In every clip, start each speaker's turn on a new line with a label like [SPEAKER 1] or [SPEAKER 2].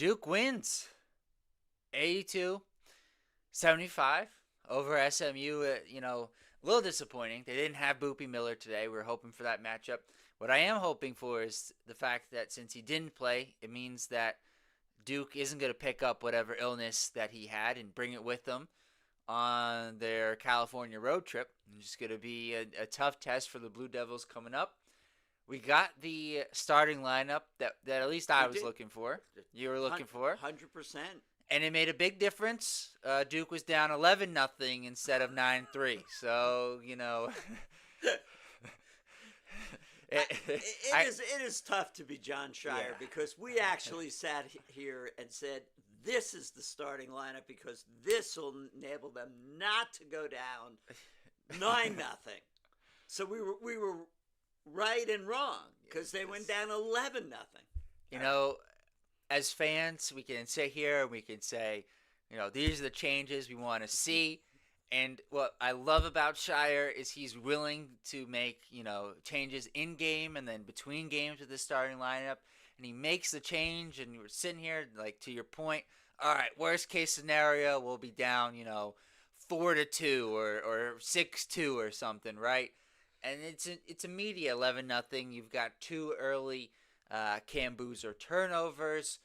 [SPEAKER 1] Duke wins 82-75 over SMU. A little disappointing. They didn't have Boopy Miller today. We were hoping for that matchup. What I am hoping for is the fact that since he didn't play, it means that Duke isn't going to pick up whatever illness that he had and bring it with them on their California road trip. It's just going to be a tough test for the Blue Devils coming up. We got the starting lineup that at least I was looking for. You were looking for.
[SPEAKER 2] 100%.
[SPEAKER 1] And it made a big difference. Duke was down 11-0 instead of 9-3. So,
[SPEAKER 2] It is tough to be John Shire because we actually sat here and said, this is the starting lineup because this will enable them not to go down 9-0. So we were right and wrong because they went down 11-0.
[SPEAKER 1] As fans, we can sit here and we can say, these are the changes we want to see. And what I love about Shire is he's willing to make, changes in game and then between games with the starting lineup. And he makes the change, and we're sitting here, like, to your point, all right, worst case scenario, we'll be down, 4-2 or 6-2 or something, right? And it's immediate 11-0. You've got two early Cam Boozer turnovers,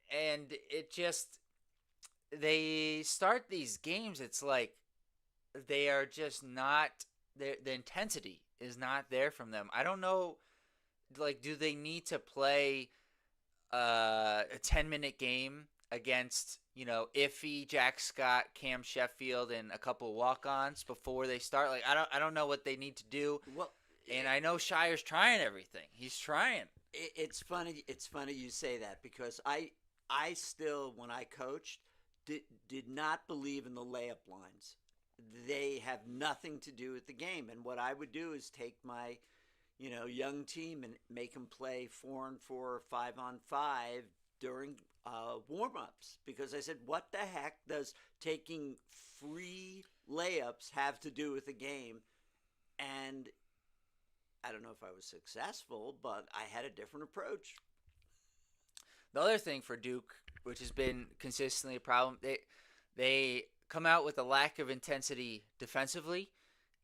[SPEAKER 1] and it just, they start these games, it's like they are just not, the intensity is not there from them. I don't know, like, do they need to play a 10-minute game against, Iffy, Jack Scott, Cam Sheffield, and a couple walk-ons before they start? Like, I don't know what they need to do.
[SPEAKER 2] Well,
[SPEAKER 1] and I know Shire's trying everything. He's trying.
[SPEAKER 2] It's funny you say that because I still, when I coached, did not believe in the layup lines. They have nothing to do with the game. And what I would do is take my, young team and make them play 4-on-4 or 5-on-5 during warm-ups. Because I said, what the heck does taking free layups have to do with the game? And I don't know if I was successful, but I had a different approach.
[SPEAKER 1] The other thing for Duke, which has been consistently a problem, they come out with a lack of intensity defensively,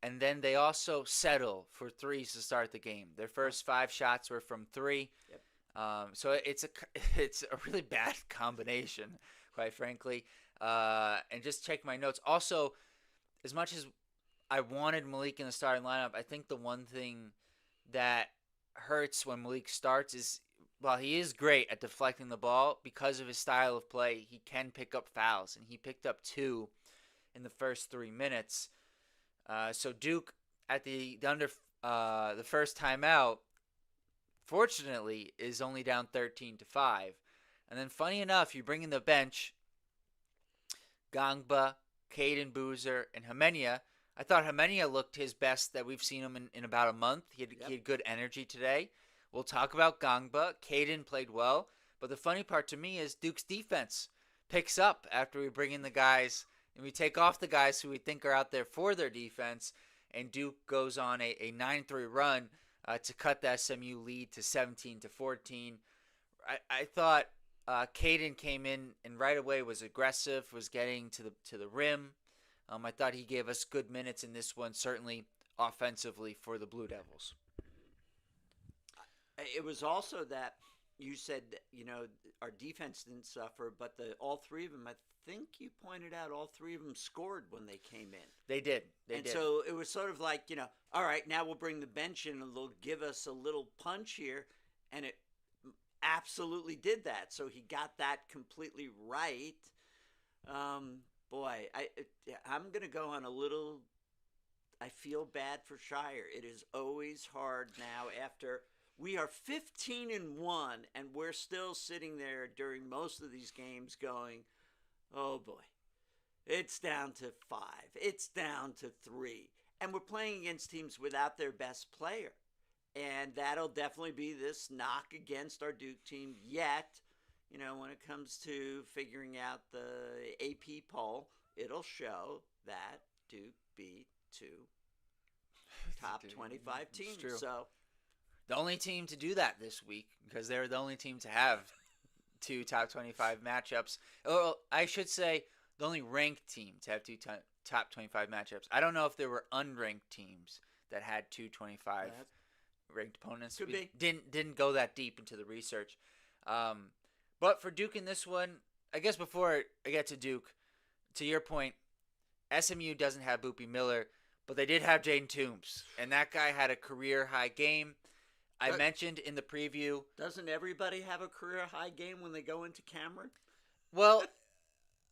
[SPEAKER 1] and then they also settle for threes to start the game. Their first 5 shots were from 3.
[SPEAKER 2] Yep.
[SPEAKER 1] So it's a really bad combination, quite frankly. And just check my notes. Also, as much as I wanted Malik in the starting lineup, I think the one thing that hurts when Malik starts is, while he is great at deflecting the ball, because of his style of play, he can pick up fouls, and he picked up 2 in the first 3 minutes. So Duke, at the first timeout, fortunately, is only down 13-5. And then, funny enough, you bring in the bench Gangba, Caden Boozer, and Hemenia. I thought Hemenia looked his best that we've seen him in about a month. He had good energy today. We'll talk about Gangba. Caden played well. But the funny part to me is Duke's defense picks up after we bring in the guys and we take off the guys who we think are out there for their defense. And Duke goes on a 9-3 run to cut the SMU lead to 17-14. I thought Caden came in and right away was aggressive, was getting to the rim. I thought he gave us good minutes in this one, certainly offensively for the Blue Devils.
[SPEAKER 2] It was also that you said, our defense didn't suffer, but all 3 of them, I think you pointed out, all 3 of them scored when they came in.
[SPEAKER 1] They did. They did.
[SPEAKER 2] So it was sort of like, all right, now we'll bring the bench in and they'll give us a little punch here. And it absolutely did that. So he got that completely right. Boy, I'm going to go on a little, I feel bad for Shire. It is always hard now after we are 15-1 and we're still sitting there during most of these games going, oh boy, it's down to 5. It's down to 3. And we're playing against teams without their best player. And that'll definitely be this knock against our Duke team yet. When it comes to figuring out the AP poll, it'll show that Duke beat 2 top 25 teams.
[SPEAKER 1] True.
[SPEAKER 2] So
[SPEAKER 1] the only team to do that this week, because they're the only team to have two top 25 matchups. Or I should say, the only ranked team to have two top 25 matchups. I don't know if there were unranked teams that had two 25 ranked opponents.
[SPEAKER 2] Could be.
[SPEAKER 1] Didn't go that deep into the research. But for Duke in this one, I guess before I get to Duke, to your point, SMU doesn't have Boopy Miller, but they did have Jaden Toombs, and that guy had a career high game. I mentioned in the preview.
[SPEAKER 2] Doesn't everybody have a career high game when they go into Cameron?
[SPEAKER 1] Well,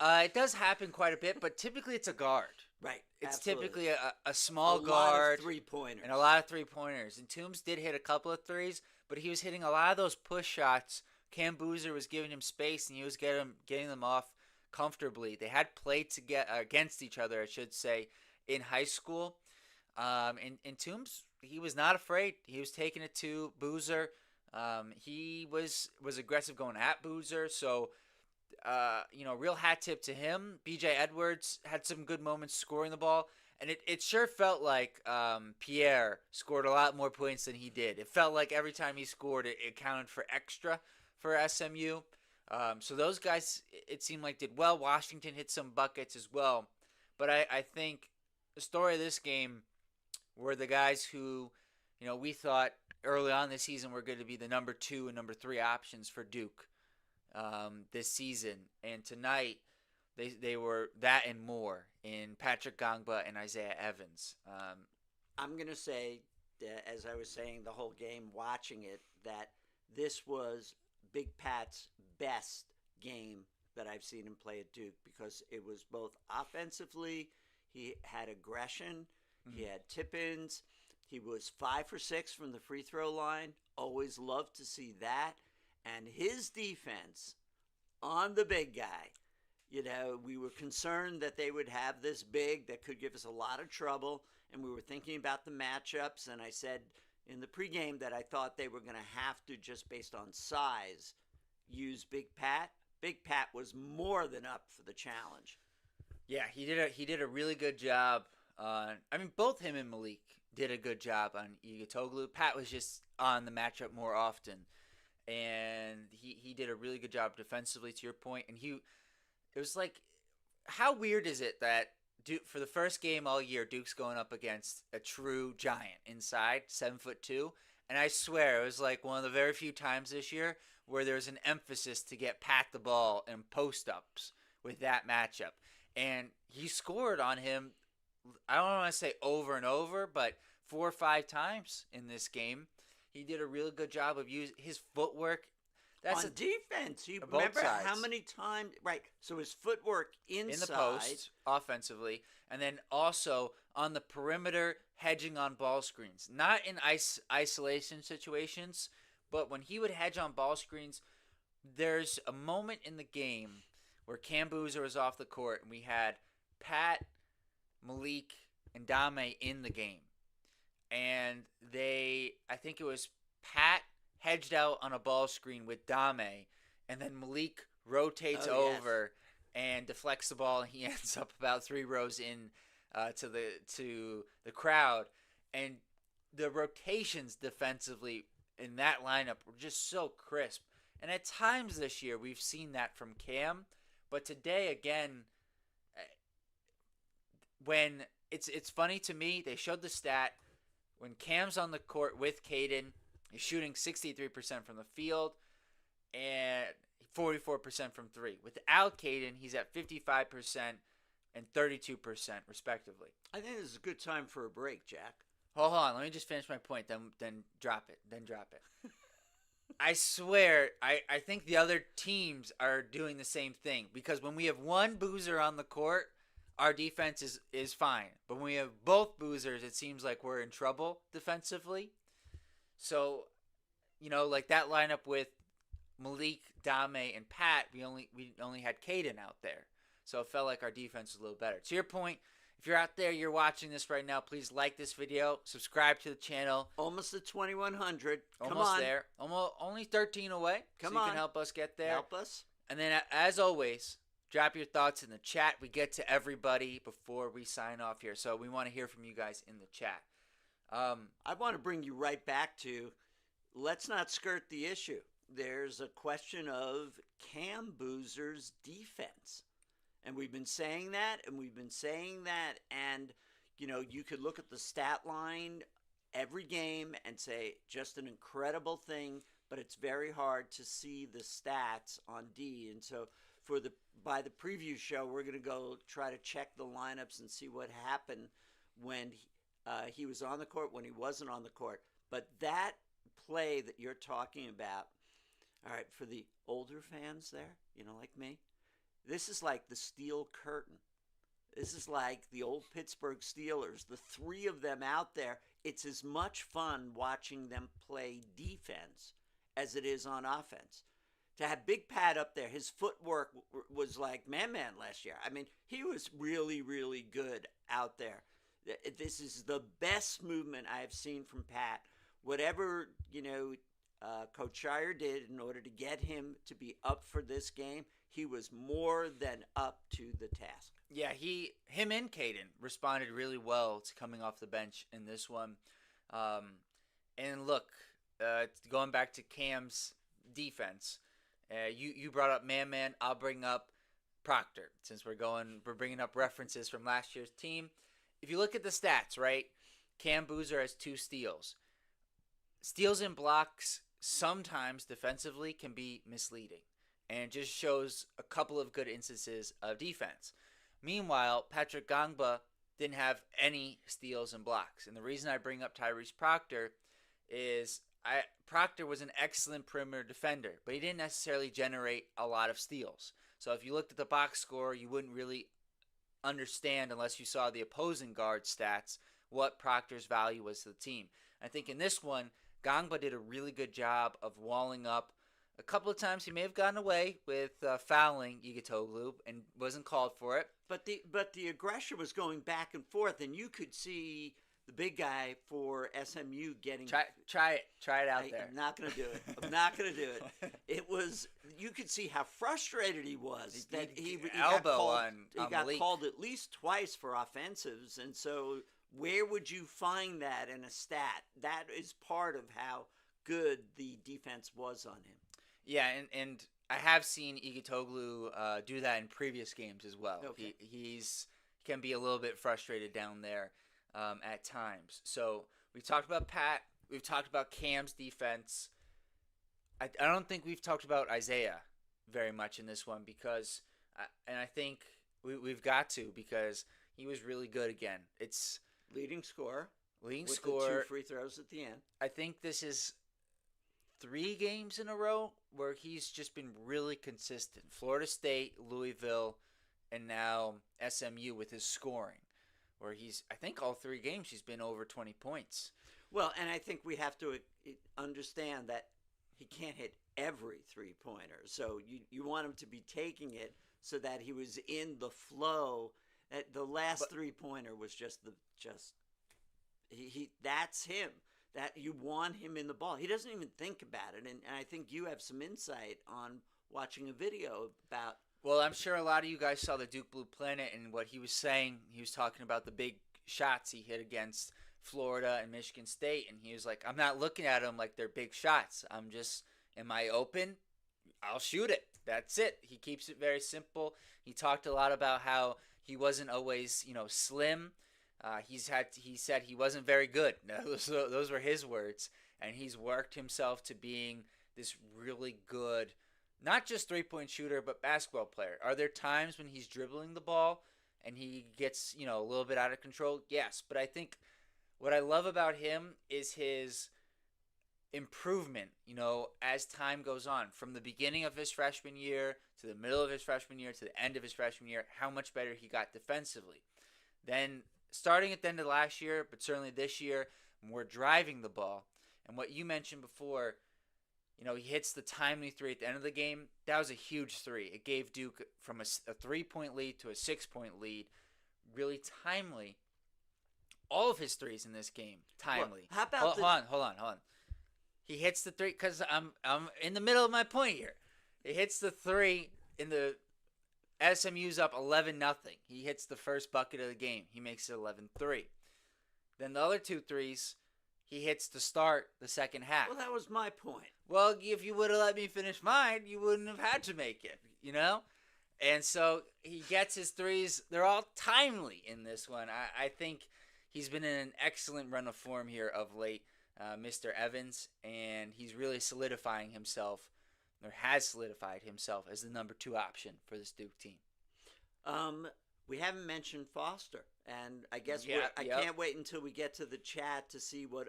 [SPEAKER 1] it does happen quite a bit, but typically it's a guard.
[SPEAKER 2] Right.
[SPEAKER 1] It's
[SPEAKER 2] absolutely.
[SPEAKER 1] typically a small
[SPEAKER 2] lot
[SPEAKER 1] guard.
[SPEAKER 2] Of three-pointers.
[SPEAKER 1] And a lot of three-pointers. And Toombs did hit a couple of threes, but he was hitting a lot of those push shots. Cam Boozer was giving him space, and he was getting them off comfortably. They had played to get against each other, I should say, in high school. And Toombs, he was not afraid. He was taking it to Boozer. He was aggressive going at Boozer. So, real hat tip to him. B.J. Edwards had some good moments scoring the ball. And it sure felt like Pierre scored a lot more points than he did. It felt like every time he scored, it counted for extra for SMU. So those guys, it seemed like, did well. Washington hit some buckets as well. But I think the story of this game were the guys who, we thought early on this season were going to be the number 2 and number 3 options for Duke this season. And tonight, they were that and more in Patrick Gongba and Isaiah Evans.
[SPEAKER 2] I'm going to say, as I was saying the whole game, watching it, that this was Big Pat's best game that I've seen him play at Duke, because it was both offensively, he had aggression, he had tip-ins, he was 5 for 6 from the free throw line. Always loved to see that. And his defense on the big guy, we were concerned that they would have this big that could give us a lot of trouble, and we were thinking about the matchups, and I said in the pregame that I thought they were going to have to, just based on size, use Big Pat. Big Pat was more than up for the challenge.
[SPEAKER 1] Yeah, he did a really good job on. Both him and Malik did a good job on Igutoglu. Pat was just on the matchup more often, and he did a really good job defensively. To your point, and it was like, how weird is it that Duke, for the first game all year, Duke's going up against a true giant inside, 7'2", and I swear it was like one of the very few times this year where there was an emphasis to get Pat the ball and post-ups with that matchup. And he scored on him, I don't want to say over and over, but 4 or 5 times in this game. He did a really good job of using his footwork.
[SPEAKER 2] That's on defense. You remember how many times? Right. So his footwork inside.
[SPEAKER 1] In the post, offensively. And then also on the perimeter, hedging on ball screens. Not in isolation situations, but when he would hedge on ball screens, there's a moment in the game where Cam Boozer was off the court, and we had Pat, Malik, and Dame in the game. And I think it was Pat hedged out on a ball screen with Dame, and then Malik rotates over and deflects the ball, and he ends up about 3 rows in to the crowd. And the rotations defensively in that lineup were just so crisp. And at times this year, we've seen that from Cam, but today again, when it's funny to me, they showed the stat when Cam's on the court with Caden. He's shooting 63% from the field and 44% from 3. Without Caden, he's at 55% and 32% respectively.
[SPEAKER 2] I think this is a good time for a break, Jack.
[SPEAKER 1] Hold on, let me just finish my point, then drop it. I swear, I think the other teams are doing the same thing, because when we have one Boozer on the court, our defense is fine. But when we have both Boozers, it seems like we're in trouble defensively. So, like that lineup with Malik, Dame, and Pat, we only had Caden out there. So it felt like our defense was a little better. To your point, if you're out there, you're watching this right now, please like this video, subscribe to the channel.
[SPEAKER 2] Almost at 2,100.
[SPEAKER 1] Almost there. Only 13 away. You can help us get there.
[SPEAKER 2] Help us.
[SPEAKER 1] And then, as always, drop your thoughts in the chat. We get to everybody before we sign off here, so we want to hear from you guys in the chat.
[SPEAKER 2] I want to bring you right back to, let's not skirt the issue. there's a question of Cam Boozer's defense. And we've been saying that, and we've been saying that, and you could look at the stat line every game and say just an incredible thing, but it's very hard to see the stats on D. And so by the preview show, we're going to go try to check the lineups and see what happened when he was on the court, when he wasn't on the court. But that play that you're talking about, all right, for the older fans there, like me, this is like the Steel Curtain. This is like the old Pittsburgh Steelers. The three of them out there, it's as much fun watching them play defense as it is on offense. To have Big Pat up there, his footwork was like man last year. I mean, he was really, really good out there. This is the best movement I have seen from Pat. Whatever, Coach Shire did in order to get him to be up for this game, he was more than up to the task.
[SPEAKER 1] Yeah, him and Caden responded really well to coming off the bench in this one. And look, going back to Cam's defense, you brought up man. I'll bring up Proctor since we're bringing up references from last year's team. If you look at the stats, right, Cam Boozer has 2 steals. Steals and blocks sometimes defensively can be misleading, and it just shows a couple of good instances of defense. Meanwhile, Patrick Gangba didn't have any steals and blocks. And the reason I bring up Tyrese Proctor is Proctor was an excellent perimeter defender, but he didn't necessarily generate a lot of steals. So if you looked at the box score, you wouldn't really understand, unless you saw the opposing guard stats, what Proctor's value was to the team. I think in this one, Gangba did a really good job of walling up. A couple of times he may have gotten away with fouling Igitoglu and wasn't called for it.
[SPEAKER 2] But the aggression was going back and forth, and you could see the big guy for SMU getting...
[SPEAKER 1] Try it out there.
[SPEAKER 2] I'm not going to do it. It was... You could see how frustrated he was. He got called at least twice for offensives, and so where would you find that in a stat? That is part of how good the defense was on him.
[SPEAKER 1] Yeah, and I have seen Igitoglu do that in previous games as well.
[SPEAKER 2] Okay.
[SPEAKER 1] He can be a little bit frustrated down there at times. So we've talked about Pat. We've talked about Cam's defense. I don't think we've talked about Isaiah very much in this one because I think we've got to, because he was really good again. It's
[SPEAKER 2] leading scorer.
[SPEAKER 1] With
[SPEAKER 2] the 2 free throws at the end.
[SPEAKER 1] I think this is 3 games in a row where he's just been really consistent. Florida State, Louisville, and now SMU with his scoring, where I think all 3 games he's been over 20 points.
[SPEAKER 2] Well, and I think we have to understand that he can't hit every 3-pointer. So you want him to be taking it so that he was in the flow. The last 3-pointer was that's him. That you want him in the ball. He doesn't even think about it. And I think you have some insight on watching a video about...
[SPEAKER 1] Well, I'm sure a lot of you guys saw the Duke Blue Planet, and what he was saying, he was talking about the big shots he hit against Florida and Michigan State, and he was like, I'm not looking at them like they're big shots. I'm just, am I open? I'll shoot it. That's it. He keeps it very simple. He talked a lot about how he wasn't always, slim. He said he wasn't very good. Those were his words. And he's worked himself to being this really good, not just 3-point shooter, but basketball player. Are there times when he's dribbling the ball and he gets, a little bit out of control? Yes. But I think what I love about him is his improvement, as time goes on. From the beginning of his freshman year to the middle of his freshman year to the end of his freshman year, how much better he got defensively. Then starting at the end of last year, but certainly this year, we're driving the ball. And what you mentioned before, he hits the timely 3 at the end of the game. That was a huge 3. It gave Duke from a 3-point lead to a 6-point lead. Really timely. All of his 3s in this game, timely.
[SPEAKER 2] Well, how about
[SPEAKER 1] hold on. He hits the 3, because I'm in the middle of my point here. He hits the 3 in the SMU's up 11-0. He hits the first bucket of the game. He makes it 11-3. Then the other 2 threes he hits to start the second half.
[SPEAKER 2] Well, that was my point.
[SPEAKER 1] Well, if you would have let me finish mine, you wouldn't have had to make it, you know? And so he gets his threes. They're all timely in this one. I think he's been in an excellent run of form here of late, Mr. Evans, and he's really solidifying himself, or has solidified himself, as the number 2 option for this Duke team.
[SPEAKER 2] We haven't mentioned Foster, and I guess I
[SPEAKER 1] yep.
[SPEAKER 2] can't wait until we get to the chat to see what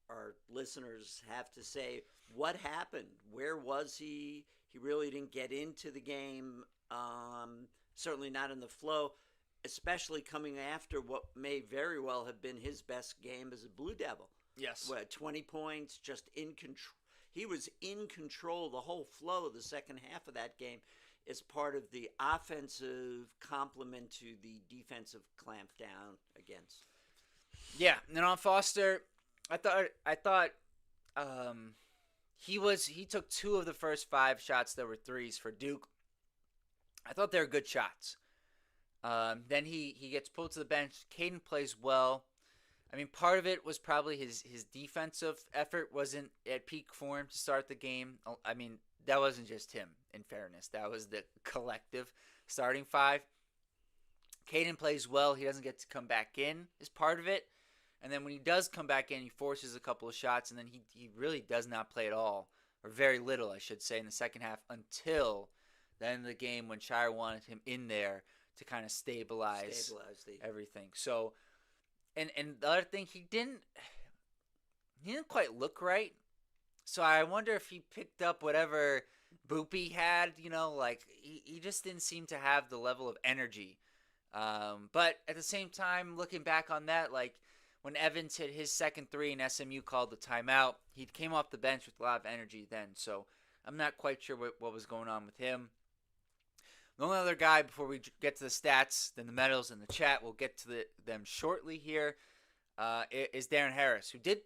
[SPEAKER 2] our listeners have to say. What happened? Where was he? He really didn't get into the game. Certainly not in the flow, especially coming after what may very well have been his best game as a Blue Devil.
[SPEAKER 1] Yes.
[SPEAKER 2] 20 points, just in control. He was in control the whole flow of the second half of that game as part of the offensive complement to the defensive clamp down against.
[SPEAKER 1] Yeah, and on Foster, I thought he took 2 of the first 5 shots that were threes for Duke. I thought they were good shots. Then he gets pulled to the bench. Caden plays well. I mean, part of it was probably his defensive effort wasn't at peak form to start the game. I mean, that wasn't just him, in fairness. That was the collective starting 5. Caden plays well. He doesn't get to come back in is part of it. And then when he does come back in, he forces a couple of shots, and then he really does not play at all, or very little, I should say, in the second half until the end of the game when Shire wanted him in there to kind of stabilize everything. So, and the other thing, he didn't quite look right. So I wonder if he picked up whatever Boopy had, like he just didn't seem to have the level of energy. But at the same time, looking back on that, like when Evans hit his second 3 and SMU called the timeout, he came off the bench with a lot of energy then. So I'm not quite sure what was going on with him. The only other guy before we get to the stats, then the medals and the chat, we'll get to them shortly here, is Darren Harris, who did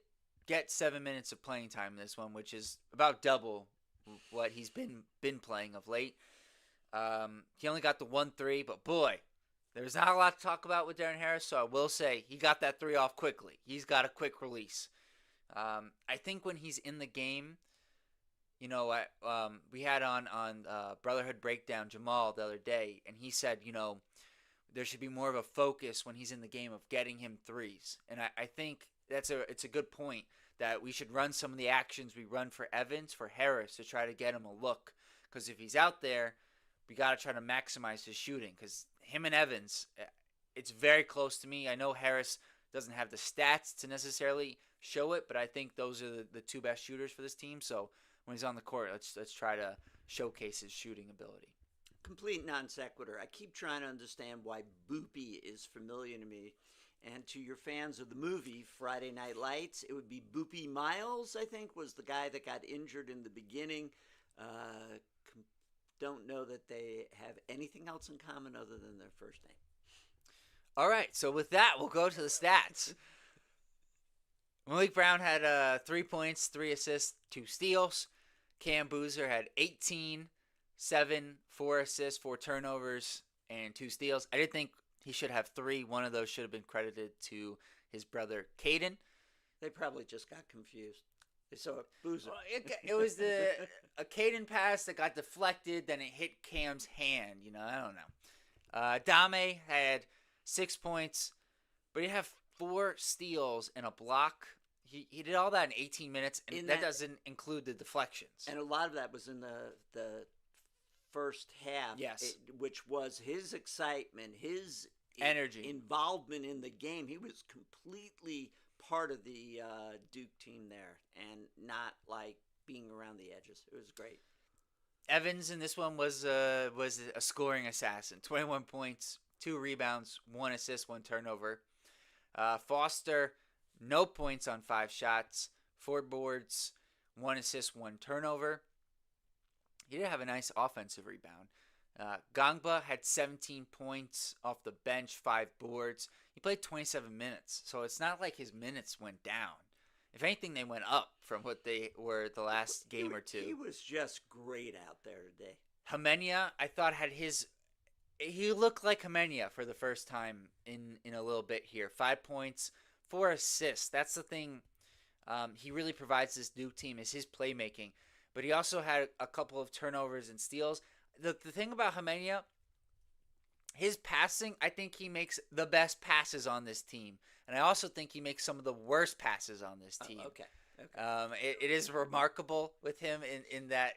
[SPEAKER 1] get 7 minutes of playing time in this one, which is about double what he's been playing of late. He only got the 1 3, but boy, there's not a lot to talk about with Darren Harris, so I will say he got that 3 off quickly. He's got a quick release. I think when he's in the game, we had on Brotherhood Breakdown Jamal the other day, and he said, there should be more of a focus when he's in the game of getting him threes. And I think it's a good point that we should run some of the actions we run for Evans, for Harris, to try to get him a look. Because if he's out there, we got to try to maximize his shooting. Because him and Evans, it's very close to me. I know Harris doesn't have the stats to necessarily show it, but I think those are the 2 best shooters for this team. So when he's on the court, let's try to showcase his shooting ability.
[SPEAKER 2] Complete non sequitur. I keep trying to understand why Boopy is familiar to me. And to your fans of the movie Friday Night Lights, it would be Boopy Miles, I think, was the guy that got injured in the beginning. Don't know that they have anything else in common other than their first name.
[SPEAKER 1] All right, so with that, we'll go to the stats. Malik Brown had 3 points, 3 assists, 2 steals. Cam Boozer had 18, 7, 4 assists, 4 turnovers, and 2 steals. I did think he should have 3. One of those should have been credited to his brother Caden.
[SPEAKER 2] They probably just got confused. They saw a Boozer.
[SPEAKER 1] It was a Caden pass that got deflected, then it hit Cam's hand. I don't know. Dame had 6 points, but he had 4 steals and a block. He did all that in 18 minutes, and that doesn't include the deflections.
[SPEAKER 2] And a lot of that was in the first half,
[SPEAKER 1] yes,
[SPEAKER 2] which was his excitement, his
[SPEAKER 1] energy,
[SPEAKER 2] involvement in the game. He was completely part of the Duke team there, and not like being around the edges. It was great.
[SPEAKER 1] Evans in this one was a scoring assassin. 21 points, 2 rebounds, 1 assist, 1 turnover. Foster, no points on 5 shots, 4 boards, 1 assist, 1 turnover. He did have a nice offensive rebound. Gangba had 17 points off the bench, 5 boards. He played 27 minutes, so it's not like his minutes went down. If anything, they went up from what they were the last game or two.
[SPEAKER 2] He was just great out there today.
[SPEAKER 1] Hemenia, I thought, he looked like Hemenia for the first time in a little bit here. 5 points, 4 assists. That's the thing. He really provides this Duke team is his playmaking, but he also had a couple of turnovers and steals. The thing about Jimenez, his passing, I think he makes the best passes on this team, and I also think he makes some of the worst passes on this team.
[SPEAKER 2] Okay.
[SPEAKER 1] It is remarkable with him in that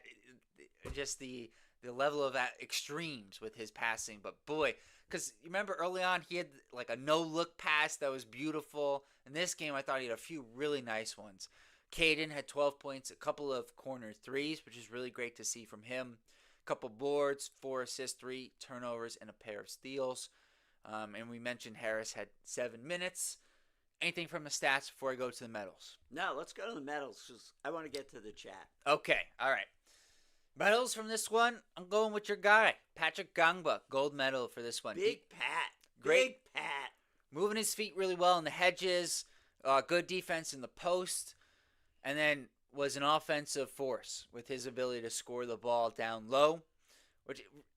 [SPEAKER 1] just the level of extremes with his passing. But boy, because you remember early on he had like a no look pass that was beautiful. In this game, I thought he had a few really nice ones. Caden had 12 points, a couple of corner threes, which is really great to see from him. A couple boards, 4 assists, 3 turnovers, and a pair of steals. And we mentioned Harris had 7 minutes. Anything from the stats before I go to the medals?
[SPEAKER 2] No, let's go to the medals because I want to get to the chat.
[SPEAKER 1] Okay, all right. Medals from this one, I'm going with your guy, Patrick Gangba, gold medal for this one.
[SPEAKER 2] Big Pat.
[SPEAKER 1] Great.
[SPEAKER 2] Big Pat.
[SPEAKER 1] Moving his feet really well in the hedges, good defense in the post, and then was an offensive force with his ability to score the ball down low,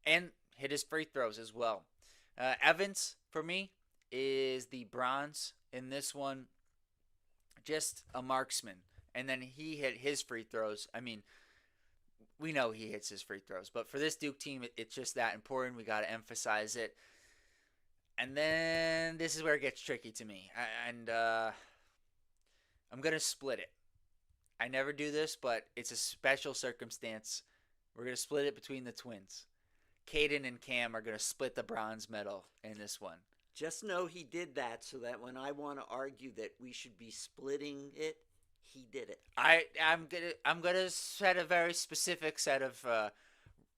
[SPEAKER 1] and hit his free throws as well. Evans, for me, is the bronze in this one, just a marksman. And then he hit his free throws. I mean, we know he hits his free throws, but for this Duke team, it's just that important. We got to emphasize it. And then this is where it gets tricky to me. And I'm going to split it. I never do this, but it's a special circumstance. We're going to split it between the twins. Caden and Cam are going to split the bronze medal in this one.
[SPEAKER 2] Just know he did that so that when I want to argue that we should be splitting it, he did it.
[SPEAKER 1] I'm gonna set a very specific set of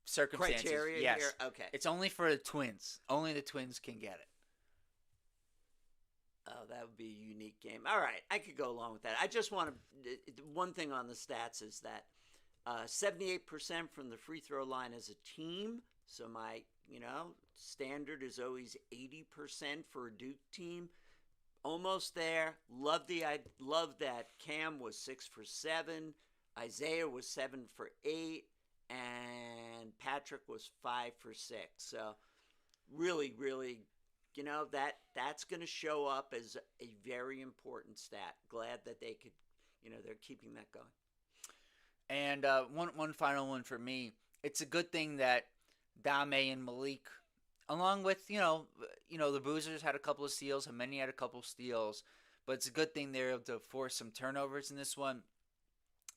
[SPEAKER 1] circumstances.
[SPEAKER 2] Criteria
[SPEAKER 1] yes.
[SPEAKER 2] here? Okay.
[SPEAKER 1] It's only for the twins. Only the twins can get it.
[SPEAKER 2] Oh, that would be a unique game. All right, I could go along with that. I just want to. One thing on the stats is that 78% from the free throw line as a team. So my, standard is always 80% for a Duke team. Almost there. Love that Cam was 6 for 7, Isaiah was 7 for 8, and Patrick was 5 for 6. So really, really, that's going to show up as a very important stat. Glad that they could, they're keeping that going.
[SPEAKER 1] And one final one for me. It's a good thing that Dame and Malik, along with, the Boozers had a couple of steals, and many had a couple of steals, but it's a good thing they're able to force some turnovers in this one,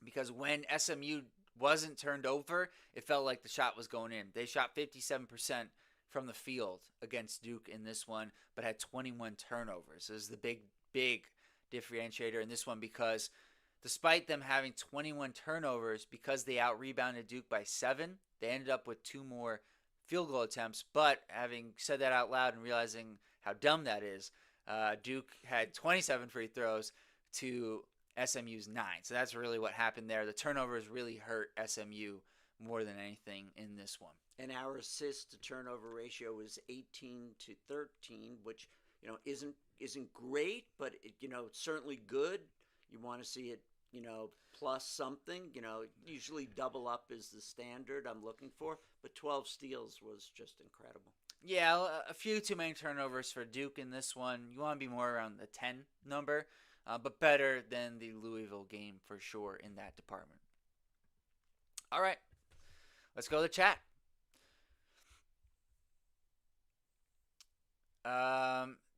[SPEAKER 1] because when SMU wasn't turned over, it felt like the shot was going in. They shot 57% from the field against Duke in this one, but had 21 turnovers. This is the big differentiator in this one, because despite them having 21 turnovers, because they out-rebounded Duke by 7, they ended up with 2 more field goal attempts. But having said that out loud and realizing how dumb that is, Duke had 27 free throws to SMU's 9. So that's really what happened there. The turnovers really hurt SMU more than anything in this one.
[SPEAKER 2] And our assist to turnover ratio was 18 to 13, which isn't great, but it's certainly good. You want to see it, plus something. Usually double up is the standard I'm looking for, but 12 steals was just incredible.
[SPEAKER 1] Yeah, a few too many turnovers for Duke in this one. You want to be more around the 10 number, but better than the Louisville game for sure in that department. All right, let's go to the chat.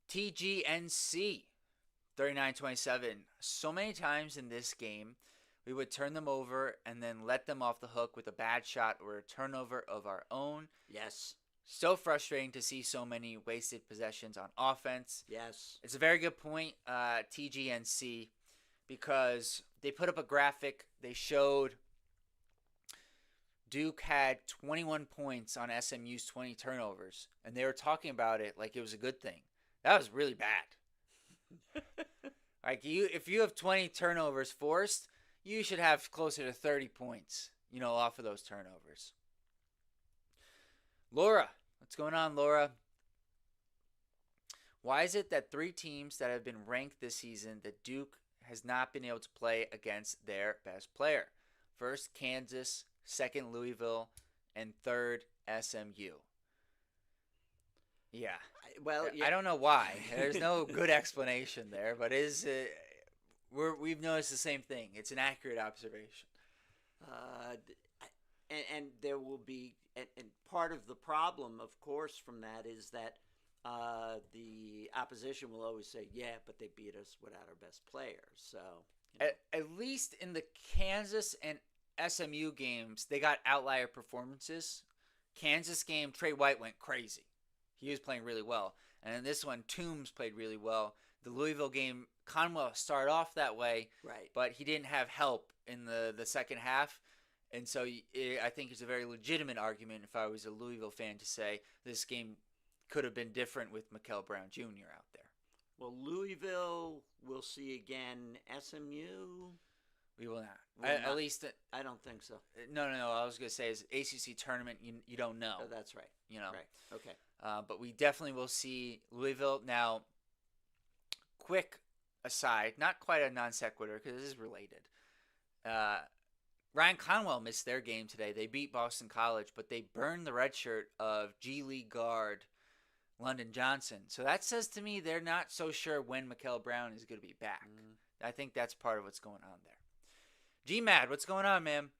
[SPEAKER 1] TGNC 39-27. So many times in this game, we would turn them over and then let them off the hook with a bad shot or a turnover of our own.
[SPEAKER 2] Yes.
[SPEAKER 1] So frustrating to see so many wasted possessions on offense.
[SPEAKER 2] Yes.
[SPEAKER 1] It's a very good point, TGNC, because they put up a graphic. They showed Duke had 21 points on SMU's 20 turnovers, and they were talking about it like it was a good thing. That was really bad. If you have 20 turnovers forced, you should have closer to 30 points, off of those turnovers. Laura, what's going on, Laura? Why is it that 3 teams that have been ranked this season that Duke has not been able to play against their best player? First, Kansas, second, Louisville, and third, SMU. Yeah.
[SPEAKER 2] Well, yeah.
[SPEAKER 1] I don't know why. There's no good explanation there, but we've noticed the same thing. It's an accurate observation.
[SPEAKER 2] Uh, and there will be, and part of the problem, of course, from that is that the opposition will always say, "Yeah, but they beat us without our best player." So,
[SPEAKER 1] At least in the Kansas and SMU games, they got outlier performances. Kansas game, Trey White went crazy. He was playing really well. And in this one, Toombs played really well. The Louisville game, Conwell started off that way,
[SPEAKER 2] right.
[SPEAKER 1] but he didn't have help in the second half. And so I think it's a very legitimate argument if I was a Louisville fan to say this game could have been different with Mikel Brown Jr. out there.
[SPEAKER 2] Well, Louisville, we'll see again. SMU,
[SPEAKER 1] We will not.
[SPEAKER 2] will
[SPEAKER 1] At
[SPEAKER 2] not.
[SPEAKER 1] least
[SPEAKER 2] I don't think so.
[SPEAKER 1] no. I was gonna say is ACC tournament. You don't know.
[SPEAKER 2] Oh, that's right.
[SPEAKER 1] You know.
[SPEAKER 2] Right. Okay.
[SPEAKER 1] But we definitely will see Louisville now. Quick aside, not quite a non sequitur because this is related. Ryan Conwell missed their game today. They beat Boston College, but they burned the red shirt of G League guard London Johnson. So that says to me they're not so sure when Mikel Brown is going to be back. I think that's part of what's going on there. G-Mad, what's going on, man?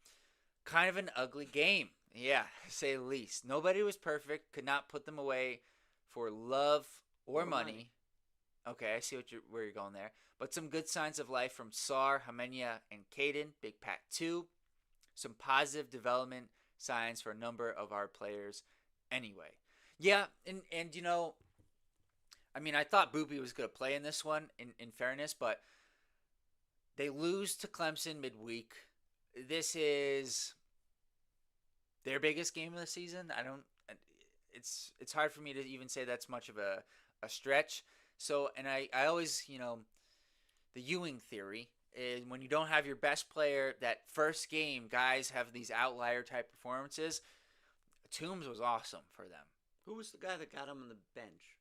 [SPEAKER 1] Kind of an ugly game. Yeah, to say the least. Nobody was perfect. Could not put them away for love or money. Okay, I see where you're going there. But some good signs of life from Sar, Hamenia, and Caden. Big Pat 2. Some positive development signs for a number of our players anyway. Yeah, and you know, I mean, I thought Boopy was going to play in this one, in fairness, but they lose to Clemson midweek. This is their biggest game of the season. It's hard for me to even say that's much of a stretch. So, and I always, you know, the Ewing theory is when you don't have your best player, that first game, guys have these outlier type performances. Toombs was awesome for them.
[SPEAKER 2] Who was the guy that got him on the bench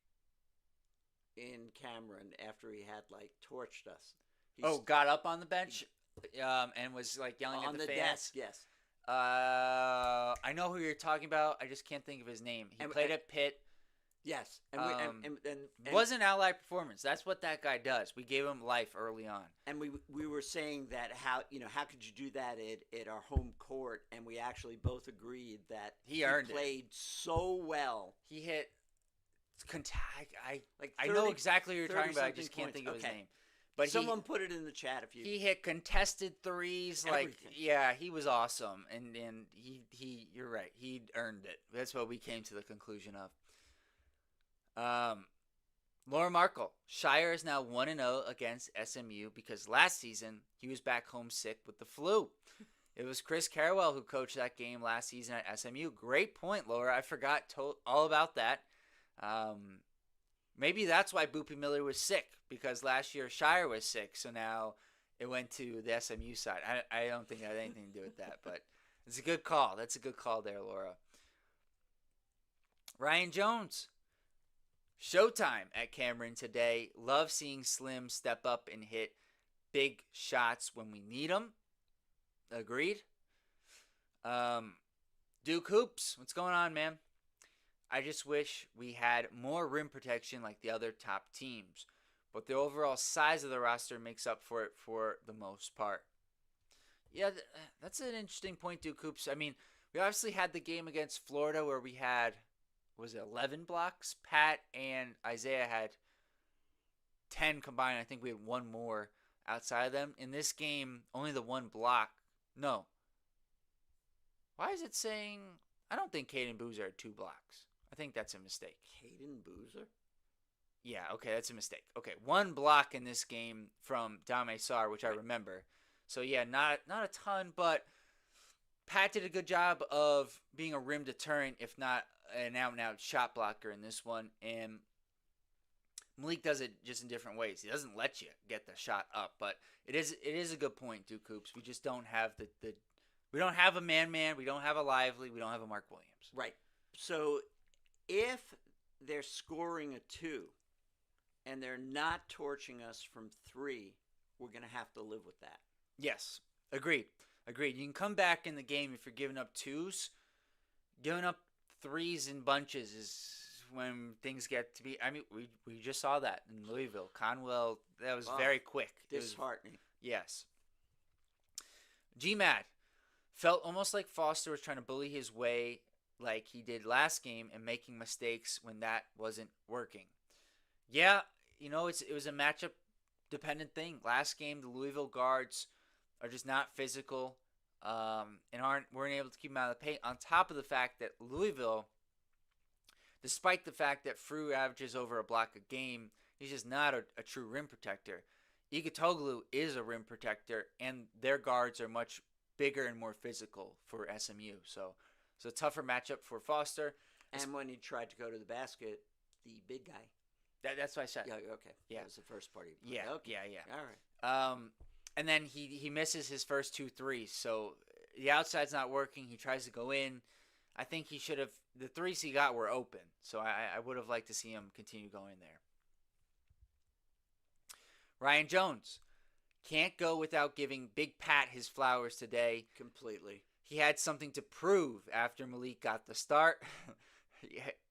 [SPEAKER 2] in Cameron after he had like torched us?
[SPEAKER 1] Got up on the bench, and was like yelling
[SPEAKER 2] on
[SPEAKER 1] at the
[SPEAKER 2] the
[SPEAKER 1] fans.
[SPEAKER 2] desk. Yes.
[SPEAKER 1] I know who you're talking about. I just can't think of his name. He played at Pitt.
[SPEAKER 2] Yes, and
[SPEAKER 1] wasn't an outlier performance. That's what that guy does. We gave him life early on,
[SPEAKER 2] and we were saying that how could you do that at our home court, and we actually both agreed that
[SPEAKER 1] he
[SPEAKER 2] played so well.
[SPEAKER 1] He hit. I know exactly what you're talking about. I just can't think of his name. But
[SPEAKER 2] someone put it in the chat if you.
[SPEAKER 1] He hit contested threes.
[SPEAKER 2] Everything.
[SPEAKER 1] He was awesome, and he you're right. He earned it. That's what we came to the conclusion of. Laura Markle. Shire is now 1-0 against SMU because last season he was back home sick with the flu. It was Chris Carrawell who coached that game last season at SMU. Great point, Laura. I forgot all about that. Maybe that's why Boopy Miller was sick, because last year Shire was sick, so now it went to the SMU side. I don't think it had anything to do with that, but it's a good call. That's a good call there, Laura. Ryan Jones. Showtime at Cameron today. Love seeing Slim step up and hit big shots when we need them. Agreed. Duke Hoops. What's going on, man? I just wish we had more rim protection like the other top teams. But the overall size of the roster makes up for it for the most part. Yeah, that's an interesting point, Duke Hoops. I mean, we obviously had the game against Florida where we had, was it 11 blocks? Pat and Isaiah had 10 combined. I think we had one more outside of them. In this game, only the one block. No. Why is it saying... I don't think Caden Boozer had 2 blocks. I think that's a mistake.
[SPEAKER 2] Caden Boozer?
[SPEAKER 1] Yeah, okay, that's a mistake. Okay, 1 block in this game from Dame Sarr, which I remember. So, yeah, not a ton, but Pat did a good job of being a rim deterrent, if not an out-and-out shot blocker in this one. And Malik does it just in different ways. He doesn't let you get the shot up, but it is a good point, Duke Hoops. We just don't have we don't have a man-man. We don't have a Lively. We don't have a Mark Williams.
[SPEAKER 2] Right. So if they're scoring a 2 and they're not torching us from 3, we're going to have to live with that.
[SPEAKER 1] Yes. Agreed. You can come back in the game if you're giving up 2s. Giving up 3s in bunches is when things get to be. I mean, we just saw that in Louisville. Conwell, that was
[SPEAKER 2] Oh,
[SPEAKER 1] very quick. It was,
[SPEAKER 2] disheartening.
[SPEAKER 1] yes. GMAT felt almost like Foster was trying to bully his way like he did last game and making mistakes when that wasn't working. Yeah, it was a matchup dependent thing. Last game, the Louisville guards are just not physical, and weren't able to keep him out of the paint. On top of the fact that Louisville, despite the fact that Frew averages over a block a game, he's just not a true rim protector. Igutoglu is a rim protector, and their guards are much bigger and more physical for SMU. So it's a tougher matchup for Foster.
[SPEAKER 2] And when he tried to go to the basket, the big guy.
[SPEAKER 1] That's what I said.
[SPEAKER 2] Yeah, okay.
[SPEAKER 1] Yeah.
[SPEAKER 2] That was the first part.
[SPEAKER 1] Yeah,
[SPEAKER 2] okay.
[SPEAKER 1] yeah.
[SPEAKER 2] All right.
[SPEAKER 1] And then he misses his first 2 threes. So the outside's not working. He tries to go in. I think he should have. The threes he got were open. So I would have liked to see him continue going there. Ryan Jones can't go without giving Big Pat his flowers today.
[SPEAKER 2] Completely.
[SPEAKER 1] He had something to prove after Malik got the start.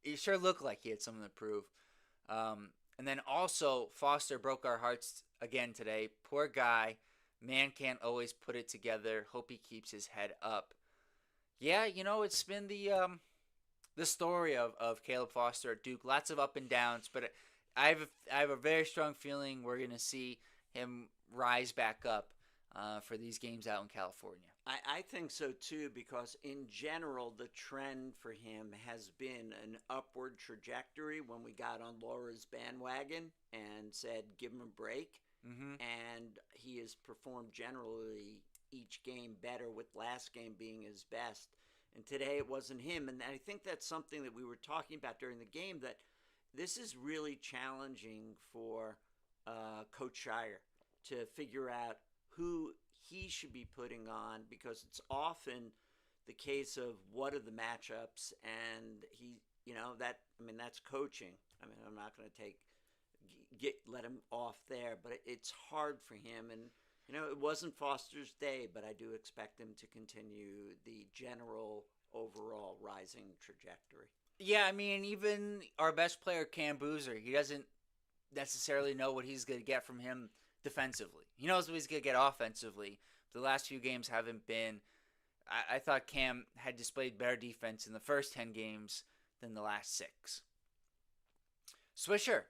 [SPEAKER 1] He sure looked like he had something to prove. And then also, Foster broke our hearts again today. Poor guy. Man can't always put it together. Hope he keeps his head up. Yeah, it's been the story of Caleb Foster at Duke. Lots of up and downs, but I have a very strong feeling we're going to see him rise back up for these games out in California.
[SPEAKER 2] I think so too, because in general, the trend for him has been an upward trajectory when we got on Laura's bandwagon and said, give him a break.
[SPEAKER 1] Mm-hmm.
[SPEAKER 2] And he has performed generally each game better, with last game being his best. And today it wasn't him. And I think that's something that we were talking about during the game, that this is really challenging for Coach Shire to figure out who he should be putting on, because it's often the case of what are the matchups, and that's coaching. I mean, I'm not going to let him off there, but it's hard for him. And it wasn't Foster's day, but I do expect him to continue the general overall rising trajectory.
[SPEAKER 1] Yeah, I mean, even our best player, Cam Boozer, he doesn't necessarily know what he's going to get from him defensively. He knows what he's going to get offensively. The last few games haven't been. I thought Cam had displayed better defense in the first 10 games than the last 6. Swisher.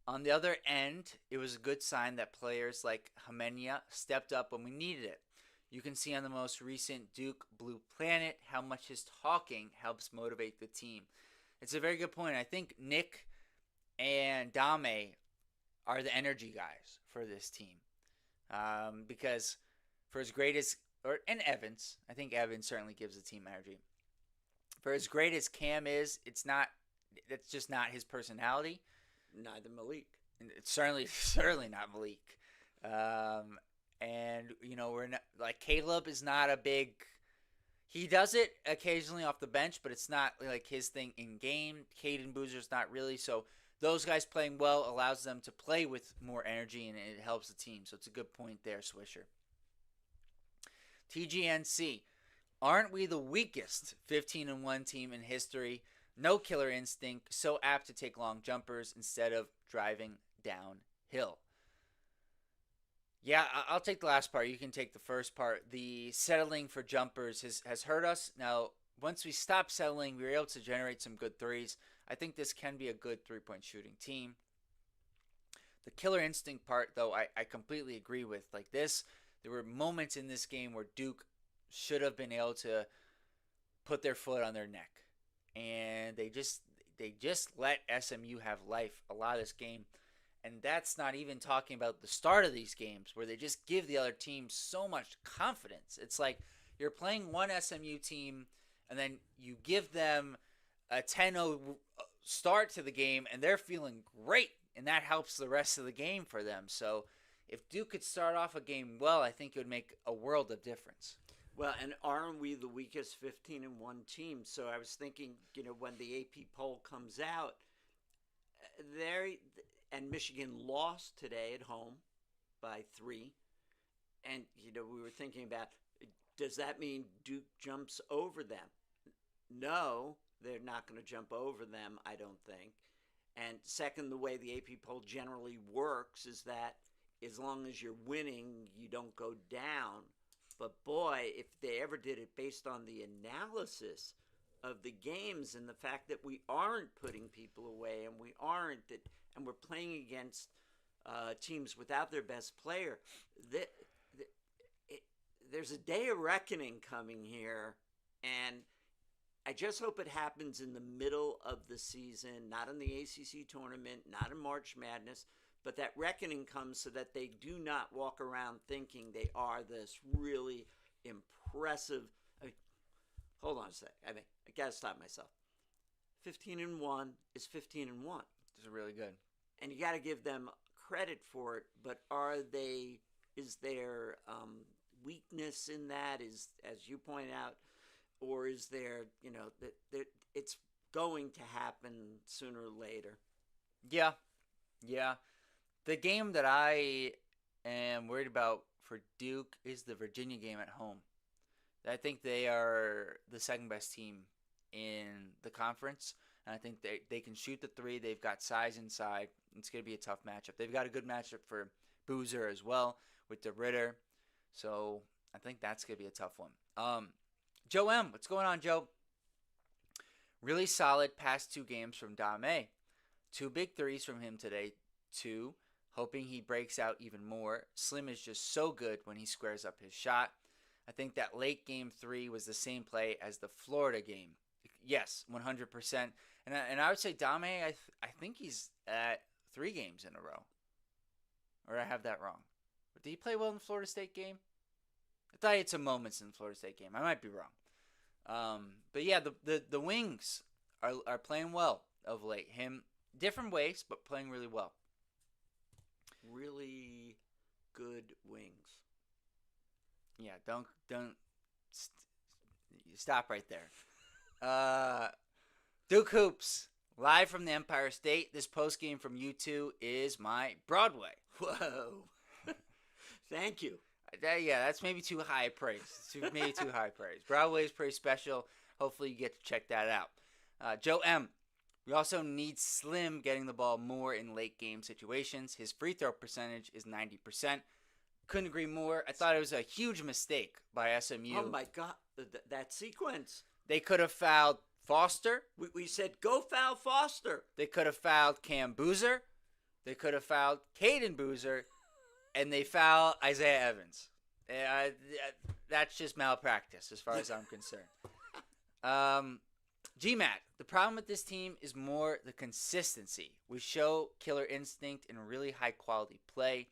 [SPEAKER 1] On the other end, it was a good sign that players like Hamenia stepped up when we needed it. You can see on the most recent Duke Blue Planet how much his talking helps motivate the team. It's a very good point. I think Nick and Dame are the energy guys for this team. Because for as great as, and Evans, I think Evans certainly gives the team energy. For as great as Cam is, that's just not his personality.
[SPEAKER 2] Neither Malik.
[SPEAKER 1] And it's certainly not Malik. And we're not, like, Caleb is not a big. He does it occasionally off the bench, but it's not like his thing in game. Caden Boozer's not really. So those guys playing well allows them to play with more energy, and it helps the team. So it's a good point there, Swisher. TGNC. Aren't we the weakest 15-1 team in history? No killer instinct, so apt to take long jumpers instead of driving downhill. Yeah, I'll take the last part. You can take the first part. The settling for jumpers has hurt us. Now, once we stop settling, we were able to generate some good threes. I think this can be a good three-point shooting team. The killer instinct part, though, I completely agree with. Like this, there were moments in this game where Duke should have been able to put their foot on their neck. And they just let SMU have life a lot of this game. And that's not even talking about the start of these games, where they just give the other team so much confidence. It's like you're playing one SMU team, and then you give them a 10-0 start to the game, and they're feeling great, and that helps the rest of the game for them. So if Duke could start off a game well, I think it would make a world of difference.
[SPEAKER 2] Well, and aren't we the weakest 15-1 team? So I was thinking, when the AP poll comes out, and Michigan lost today at home by 3. And, we were thinking about, does that mean Duke jumps over them? No, they're not going to jump over them, I don't think. And second, the way the AP poll generally works is that as long as you're winning, you don't go down. But boy, if they ever did it based on the analysis of the games and the fact that we aren't putting people away and we're playing against teams without their best player, there's a day of reckoning coming here, and I just hope it happens in the middle of the season, not in the ACC tournament, not in March Madness, but that reckoning comes so that they do not walk around thinking they are this really impressive. Hold on a sec. I got to stop myself. 15-1 is 15-1.
[SPEAKER 1] This is really good.
[SPEAKER 2] And you got to give them credit for it, but is there weakness in that, is, as you point out, or is there, that it's going to happen sooner or later?
[SPEAKER 1] Yeah. The game that I am worried about for Duke is the Virginia game at home. I think they are the second best team in the conference, and I think they can shoot the three. They've got size inside. It's going to be a tough matchup. They've got a good matchup for Boozer as well with the Ritter, so I think that's going to be a tough one. Joe M., what's going on, Joe? Really solid past two games from Dame. 2 big threes from him today, 2. Hoping he breaks out even more. Slim is just so good when he squares up his shot. I think that late game 3 was the same play as the Florida game. Yes, 100%. And I would say Dame, I think he's at 3 games in a row. Or I have that wrong. But did he play well in the Florida State game? I thought he had some moments in the Florida State game. I might be wrong. But yeah, the wings are playing well of late. Him, different ways, but playing really well.
[SPEAKER 2] Really good wings.
[SPEAKER 1] Yeah, don't stop right there. Duke Hoops, live from the Empire State. This post game from U2 is my Broadway.
[SPEAKER 2] Whoa. Thank you.
[SPEAKER 1] Yeah, that's maybe too high praise. Maybe too high praise. Broadway is pretty special. Hopefully you get to check that out. Joe M., we also need Slim getting the ball more in late game situations. His free throw percentage is 90%. Couldn't agree more. I thought it was a huge mistake by SMU.
[SPEAKER 2] Oh my God, that sequence.
[SPEAKER 1] They could have fouled Foster.
[SPEAKER 2] We said go foul Foster.
[SPEAKER 1] They could have fouled Cam Boozer. They could have fouled Caden Boozer. And they foul Isaiah Evans. That's just malpractice as far as I'm concerned. GMAT, the problem with this team is more the consistency. We show killer instinct and really high quality play,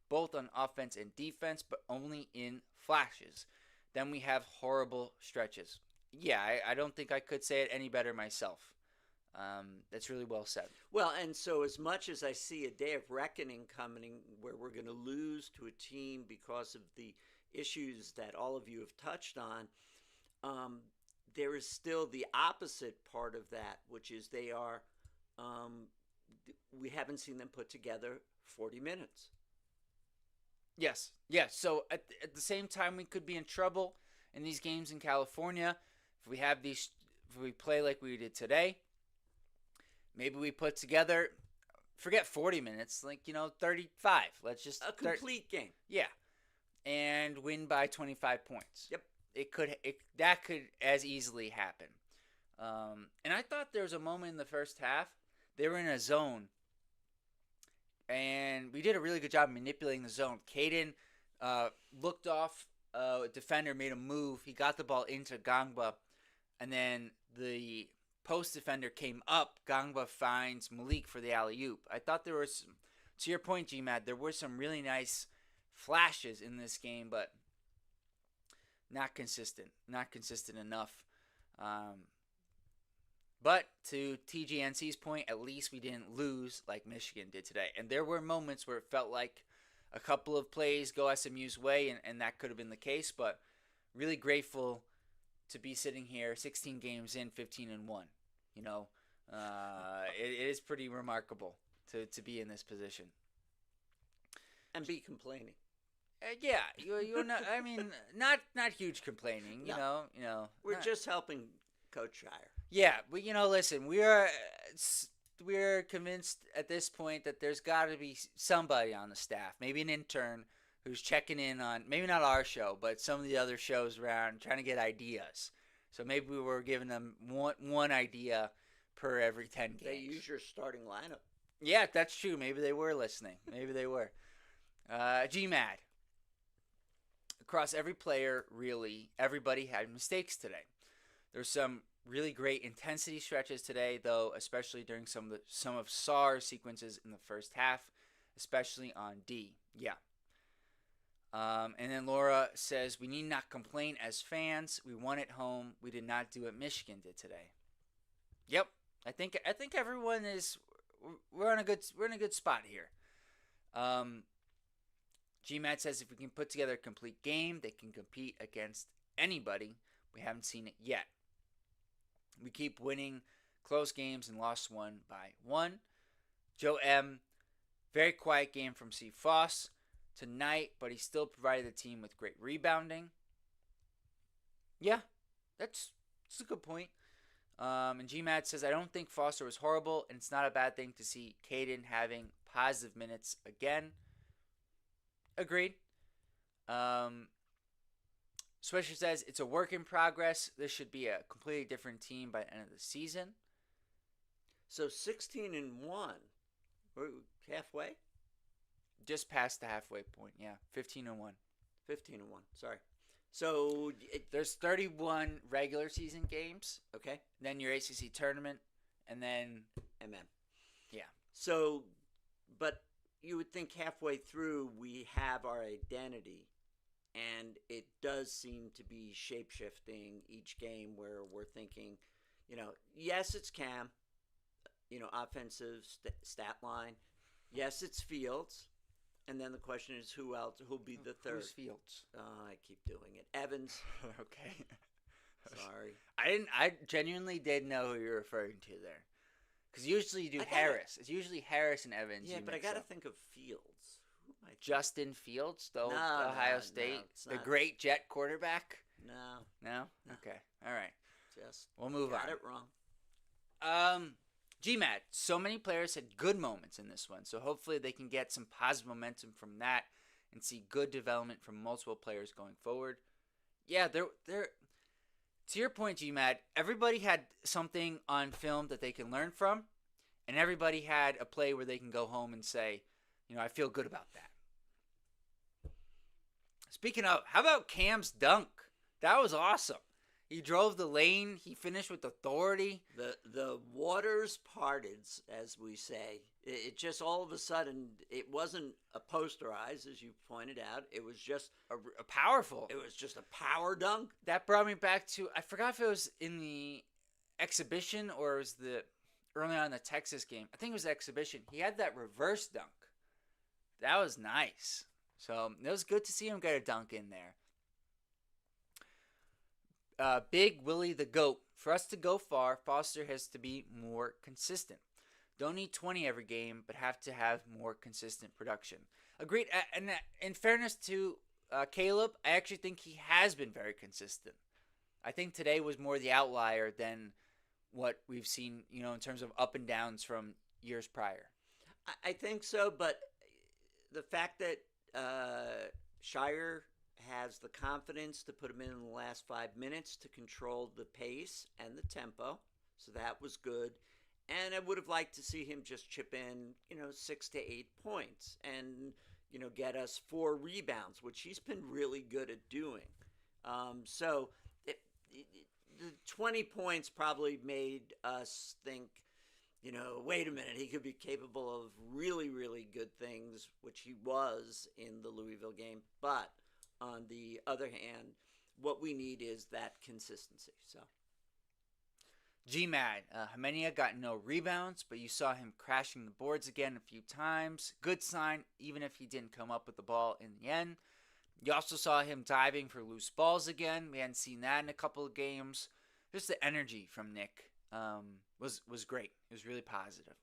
[SPEAKER 1] both on offense and defense, but only in flashes. Then we have horrible stretches. Yeah, I don't think I could say it any better myself. That's really well said.
[SPEAKER 2] Well, and so as much as I see a day of reckoning coming where we're going to lose to a team because of the issues that all of you have touched on, there is still the opposite part of that, which is we haven't seen them put together 40 minutes.
[SPEAKER 1] Yes. So at the same time, we could be in trouble in these games in California if we play like we did today. Maybe we put together, forget 40 minutes, 35. Let's just
[SPEAKER 2] a complete game.
[SPEAKER 1] Yeah, and win by 25 points.
[SPEAKER 2] Yep.
[SPEAKER 1] That could as easily happen. And I thought there was a moment in the first half they were in a zone, and we did a really good job manipulating the zone. Caden looked off a defender, made a move. He got the ball into Gangba, and then the post defender came up. Gangba finds Malik for the alley-oop. I thought there was, to your point, GMAT, there were some really nice flashes in this game, but not consistent. Not consistent enough. But to TGNC's point, at least we didn't lose like Michigan did today. And there were moments where it felt like a couple of plays go SMU's way, and that could have been the case. But really grateful to be sitting here 16 games in, 15-1. It is pretty remarkable to be in this position.
[SPEAKER 2] And be complaining.
[SPEAKER 1] Yeah, you're not. I mean, not huge complaining.
[SPEAKER 2] No.
[SPEAKER 1] You know.
[SPEAKER 2] We're just helping Coach Shire.
[SPEAKER 1] Yeah, but listen, we're convinced at this point that there's got to be somebody on the staff, maybe an intern who's checking in on maybe not our show, but some of the other shows around, trying to get ideas. So maybe we were giving them one idea per every 10 games.
[SPEAKER 2] They use your starting lineup.
[SPEAKER 1] Yeah, that's true. Maybe they were listening. Maybe they were. GMAD. Across every player, really, everybody had mistakes today. There's some really great intensity stretches today, though, especially during some of SAR's sequences in the first half, especially on D. Yeah. And then Laura says, we need not complain as fans. We won at home. We did not do what Michigan did today. Yep. I think everyone is we're in a good spot here. GMAT says if we can put together a complete game, they can compete against anybody. We haven't seen it yet. We keep winning close games and lost one by 1. Joe M. Very quiet game from C. Foss tonight, but he still provided the team with great rebounding. Yeah, that's a good point. And GMAT says, I don't think Foster was horrible, and it's not a bad thing to see Caden having positive minutes again. Agreed. Swisher says, it's a work in progress. This should be a completely different team by the end of the season.
[SPEAKER 2] So 16-1. We're halfway?
[SPEAKER 1] Just past the halfway point, yeah. 15-1.
[SPEAKER 2] 15-1, sorry. So
[SPEAKER 1] there's 31 regular season games.
[SPEAKER 2] Okay.
[SPEAKER 1] Then your ACC tournament, and then
[SPEAKER 2] MM.
[SPEAKER 1] Yeah.
[SPEAKER 2] So, but you would think halfway through we have our identity, and it does seem to be shape-shifting each game where we're thinking, yes, it's Cam, offensive stat line. Yes, it's Fields. And then the question is, who else? Who'll be the third?
[SPEAKER 1] Who's Fields?
[SPEAKER 2] I keep doing it. Evans.
[SPEAKER 1] Okay.
[SPEAKER 2] Sorry.
[SPEAKER 1] I genuinely didn't know who you're referring to there. Because usually you do Harris. It's usually Harris and Evans.
[SPEAKER 2] Yeah, but I got to think of Fields. Who am I
[SPEAKER 1] Justin Fields, the Ohio State, the great Jet quarterback. No. Okay. All right. We'll move on.
[SPEAKER 2] Got it wrong.
[SPEAKER 1] GMAT, so many players had good moments in this one, so hopefully they can get some positive momentum from that and see good development from multiple players going forward. Yeah, they're to your point, GMAT, everybody had something on film that they can learn from, and everybody had a play where they can go home and say, I feel good about that. Speaking of, how about Cam's dunk? That was awesome. He drove the lane. He finished with authority.
[SPEAKER 2] The waters parted, as we say. It just all of a sudden, it wasn't a posterized, as you pointed out. It was just
[SPEAKER 1] a powerful.
[SPEAKER 2] It was just a power dunk.
[SPEAKER 1] That brought me back to, I forgot if it was in the exhibition or it was early on in the Texas game. I think it was the exhibition. He had that reverse dunk. That was nice. So it was good to see him get a dunk in there. Big Willie the GOAT. For us to go far, Foster has to be more consistent. Don't need 20 every game, but have to have more consistent production. Agreed. And in fairness to Caleb, I actually think he has been very consistent. I think today was more the outlier than what we've seen, in terms of up and downs from years prior.
[SPEAKER 2] I think so, but the fact that Shire has the confidence to put him in the last 5 minutes to control the pace and the tempo. So that was good. And I would have liked to see him just chip in, 6 to 8 points and, get us 4 rebounds, which he's been really good at doing. So the 20 points probably made us think, wait a minute, he could be capable of really, really good things, which he was in the Louisville game. But on the other hand, what we need is that consistency. So,
[SPEAKER 1] GMAD, Hymenia got no rebounds, but you saw him crashing the boards again a few times. Good sign, even if he didn't come up with the ball in the end. You also saw him diving for loose balls again. We hadn't seen that in a couple of games. Just the energy from Nick was great. It was really positive.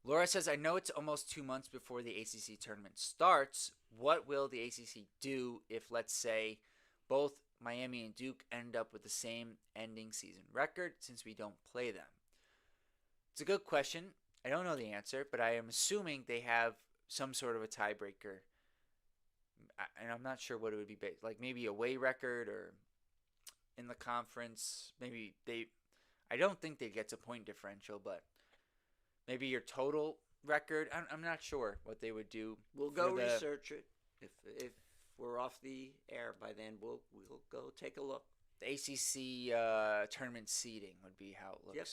[SPEAKER 1] Laura says, I know it's almost 2 months before the ACC tournament starts. What will the ACC do if, let's say, both Miami and Duke end up with the same ending season record since we don't play them? It's a good question. I don't know the answer, but I am assuming they have some sort of a tiebreaker. And I'm not sure what it would be based. Like maybe away record or in the conference. Maybe they. I don't think they get to point differential, but maybe your total record. I'm not sure what they would do.
[SPEAKER 2] We'll go research it. If we're off the air by then, we'll go take a look.
[SPEAKER 1] The ACC tournament seeding would be how it looks.
[SPEAKER 2] Yep.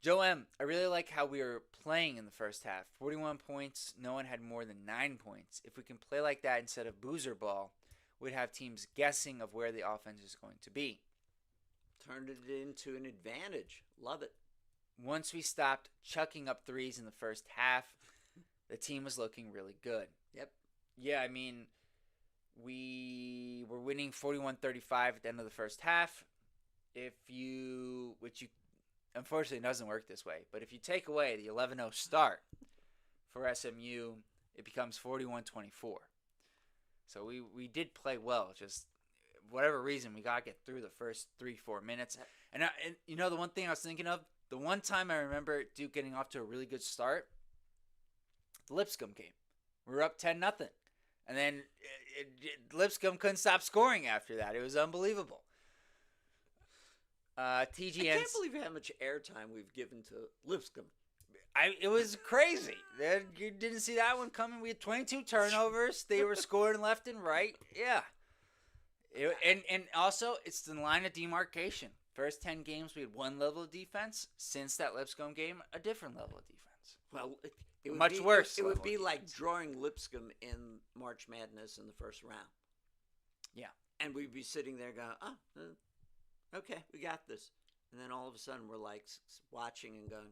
[SPEAKER 1] Joe M., I really like how we were playing in the first half. 41 points. No one had more than 9 points. If we can play like that instead of boozer ball, we'd have teams guessing of where the offense is going to be.
[SPEAKER 2] Turned it into an advantage. Love it.
[SPEAKER 1] Once we stopped chucking up threes in the first half, the team was looking really good.
[SPEAKER 2] Yep.
[SPEAKER 1] Yeah, I mean, we were winning 41-35 at the end of the first half. Unfortunately, it doesn't work this way. But if you take away the 11-0 start for SMU, it becomes 41-24. So we did play well. Just whatever reason, we got to get through the first 3-4 minutes. And you know, the one thing I was thinking of, the one time I remember Duke getting off to a really good start, the Lipscomb game. We were up 10-0. And then Lipscomb couldn't stop scoring after that. It was unbelievable. TGN.
[SPEAKER 2] I can't believe how much airtime we've given to Lipscomb.
[SPEAKER 1] It was crazy. You didn't see that one coming. We had 22 turnovers. They were scoring left and right. Yeah. And also, it's the line of demarcation. First 10 games, we had one level of defense. Since that Lipscomb game, a different level of defense.
[SPEAKER 2] Well, it would
[SPEAKER 1] much
[SPEAKER 2] be,
[SPEAKER 1] worse.
[SPEAKER 2] It would be like drawing Lipscomb in March Madness in the first round.
[SPEAKER 1] Yeah.
[SPEAKER 2] And we'd be sitting there going, okay, we got this. And then all of a sudden we're like watching and going,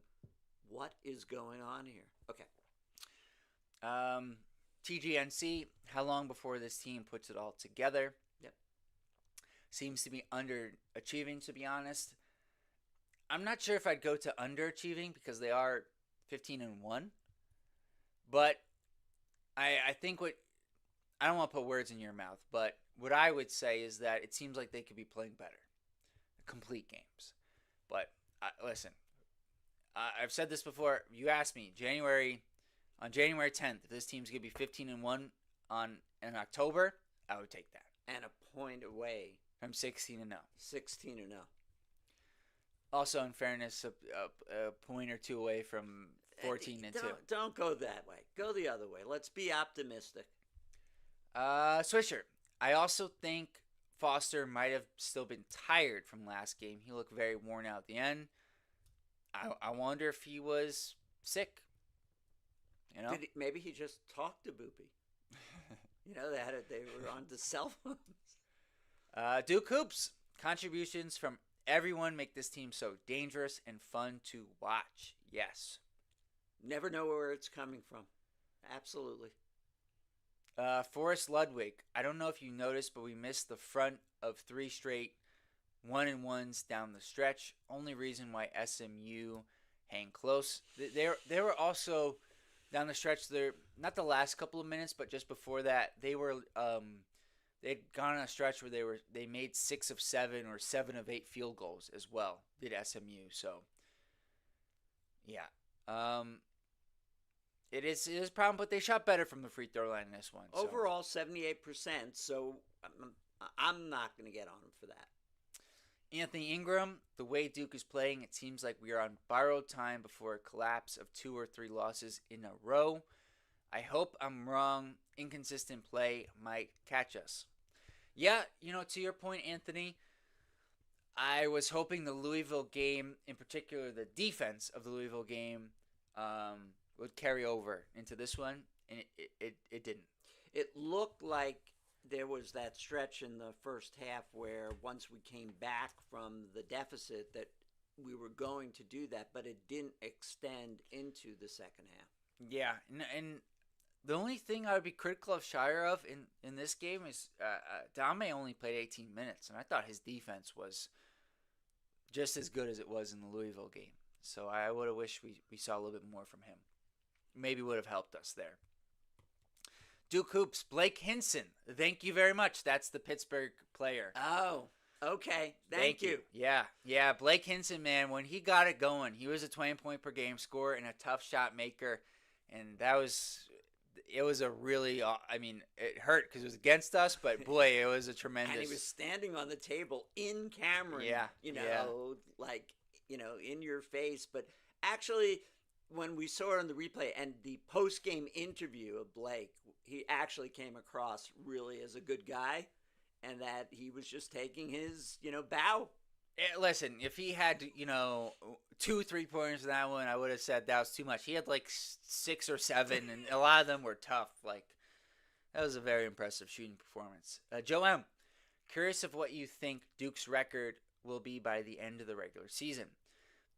[SPEAKER 2] what is going on here? Okay.
[SPEAKER 1] TGNC, how long before this team puts it all together?
[SPEAKER 2] Yep.
[SPEAKER 1] Seems to be underachieving, to be honest. I'm not sure if I'd go to underachieving because they are 15-1. But I think I don't want to put words in your mouth, but what I would say is that it seems like they could be playing better. Complete games. But listen, I've said this before. You asked me on January 10th if this team's going to be 15-1 in October, I would take that.
[SPEAKER 2] And a point away
[SPEAKER 1] from 16-0.
[SPEAKER 2] 16-0.
[SPEAKER 1] Also, in fairness, a point or two away from 14-2.
[SPEAKER 2] Don't go that way. Go the other way. Let's be optimistic.
[SPEAKER 1] Swisher. I also think Foster might have still been tired from last game. He looked very worn out at the end. I wonder if he was sick. You know,
[SPEAKER 2] maybe he just talked to Boopy. You know, they were on the cell phones.
[SPEAKER 1] Duke Hoops. Contributions from everyone make this team so dangerous and fun to watch. Yes.
[SPEAKER 2] Never know where it's coming from. Absolutely.
[SPEAKER 1] Forrest Ludwig. I don't know if you noticed, but we missed the front of 3 straight 1-1s down the stretch. Only reason why SMU hang close. They were also down the stretch. There, not the last couple of minutes, but just before that, they'd gone on a stretch where they made 6 of 7 or 7 of 8 field goals as well. Did SMU? So yeah. It is a problem, but they shot better from the free throw line in this one. So.
[SPEAKER 2] Overall, 78%, so I'm not going to get on him for that.
[SPEAKER 1] Anthony Ingram, the way Duke is playing, it seems like we are on borrowed time before a collapse of 2 or 3 losses in a row. I hope I'm wrong. Inconsistent play might catch us. Yeah, to your point, Anthony, I was hoping the Louisville game, in particular the defense of the Louisville game, would carry over into this one, and it didn't.
[SPEAKER 2] It looked like there was that stretch in the first half where once we came back from the deficit that we were going to do that, but it didn't extend into the second half.
[SPEAKER 1] Yeah, and the only thing I would be critical of Shire of in this game is Dame only played 18 minutes, and I thought his defense was just as good as it was in the Louisville game. So I would have wished we saw a little bit more from him. Maybe would have helped us there. Duke Hoops, Blake Hinson. Thank you very much. That's the Pittsburgh player.
[SPEAKER 2] Oh, okay. Thank you.
[SPEAKER 1] Yeah. Blake Hinson, man, when he got it going, he was a 20-point per game scorer and a tough shot maker, and it was a really, it hurt because it was against us, but boy, it was a tremendous.
[SPEAKER 2] And he was standing on the table in Cameron, in your face. But actually, when we saw it on the replay and the post-game interview of Blake, he actually came across really as a good guy, and that he was just taking his, bow.
[SPEAKER 1] Listen, if he had, 2 3-pointers in that one, I would have said that was too much. He had like 6 or 7, and a lot of them were tough. Like, that was a very impressive shooting performance. Joe M., curious of what you think Duke's record will be by the end of the regular season.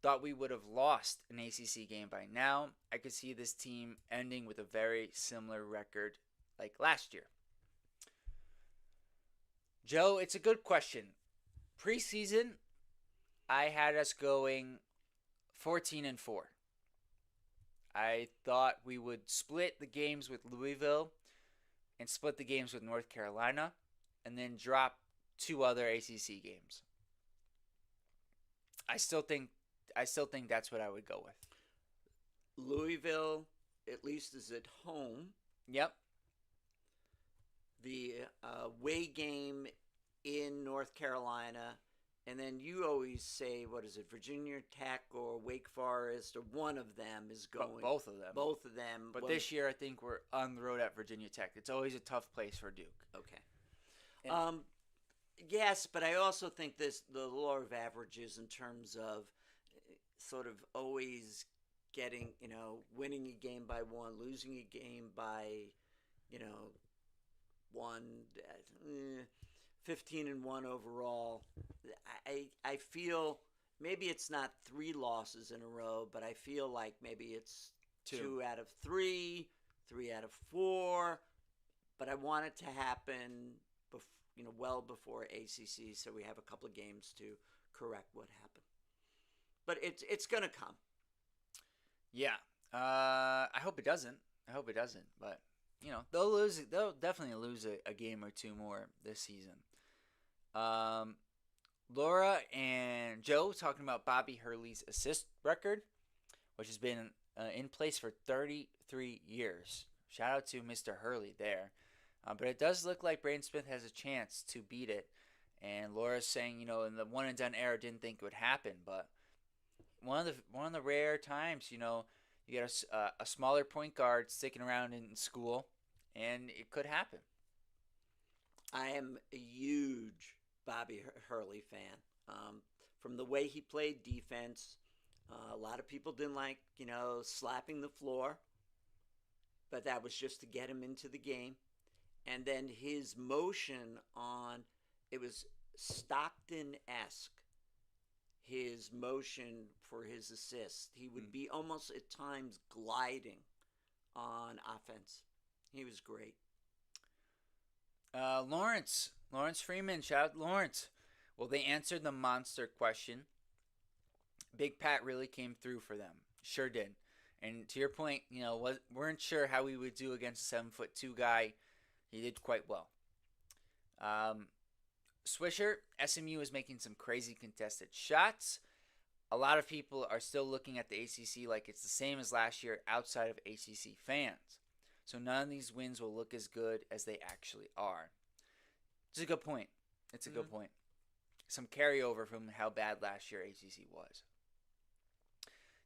[SPEAKER 1] Thought we would have lost an ACC game by now. I could see this team ending with a very similar record like last year. Joe, it's a good question. Preseason, I had us going 14-4. I thought we would split the games with Louisville and split the games with North Carolina and then drop 2 other ACC games. I still think that's what I would go with.
[SPEAKER 2] Louisville, at least, is at home.
[SPEAKER 1] Yep.
[SPEAKER 2] The away game in North Carolina, and then you always say, what is it, Virginia Tech or Wake Forest, or one of them is going.
[SPEAKER 1] Both of them.
[SPEAKER 2] Both of them.
[SPEAKER 1] But this year, I think we're on the road at Virginia Tech. It's always a tough place for Duke.
[SPEAKER 2] Okay. Yes, but I also think the law of averages in terms of sort of always getting, winning a game by 1, losing a game by, 1, 15-1 overall. I feel maybe it's not 3 losses in a row, but I feel like maybe it's 2 out of 3, 3 out of 4. But I want it to happen, well before ACC, so we have a couple of games to correct what happened. But it's gonna come.
[SPEAKER 1] Yeah, I hope it doesn't. But they'll lose. They'll definitely lose a game or 2 more this season. Laura and Joe talking about Bobby Hurley's assist record, which has been in place for 33 years. Shout out to Mr. Hurley there. But it does look like Braden Smith has a chance to beat it. And Laura's saying, in the one and done era, didn't think it would happen, but one of the rare times, you get a smaller point guard sticking around in school, and it could happen.
[SPEAKER 2] I am a huge Bobby Hurley fan. From the way he played defense, a lot of people didn't like, slapping the floor, but that was just to get him into the game. And then his motion it was Stockton-esque, his motion for his assist. He would be almost at times gliding on offense. He was great.
[SPEAKER 1] Lawrence Freeman, shout out Lawrence. Well, they answered the monster question. Big Pat really came through for them. Sure did. And to your point, weren't sure how we would do against a 7'2" guy. He did quite well. Swisher, SMU is making some crazy contested shots. A lot of people are still looking at the ACC like it's the same as last year outside of ACC fans. So none of these wins will look as good as they actually are. It's a good point. Good point. Some carryover from how bad last year ACC was.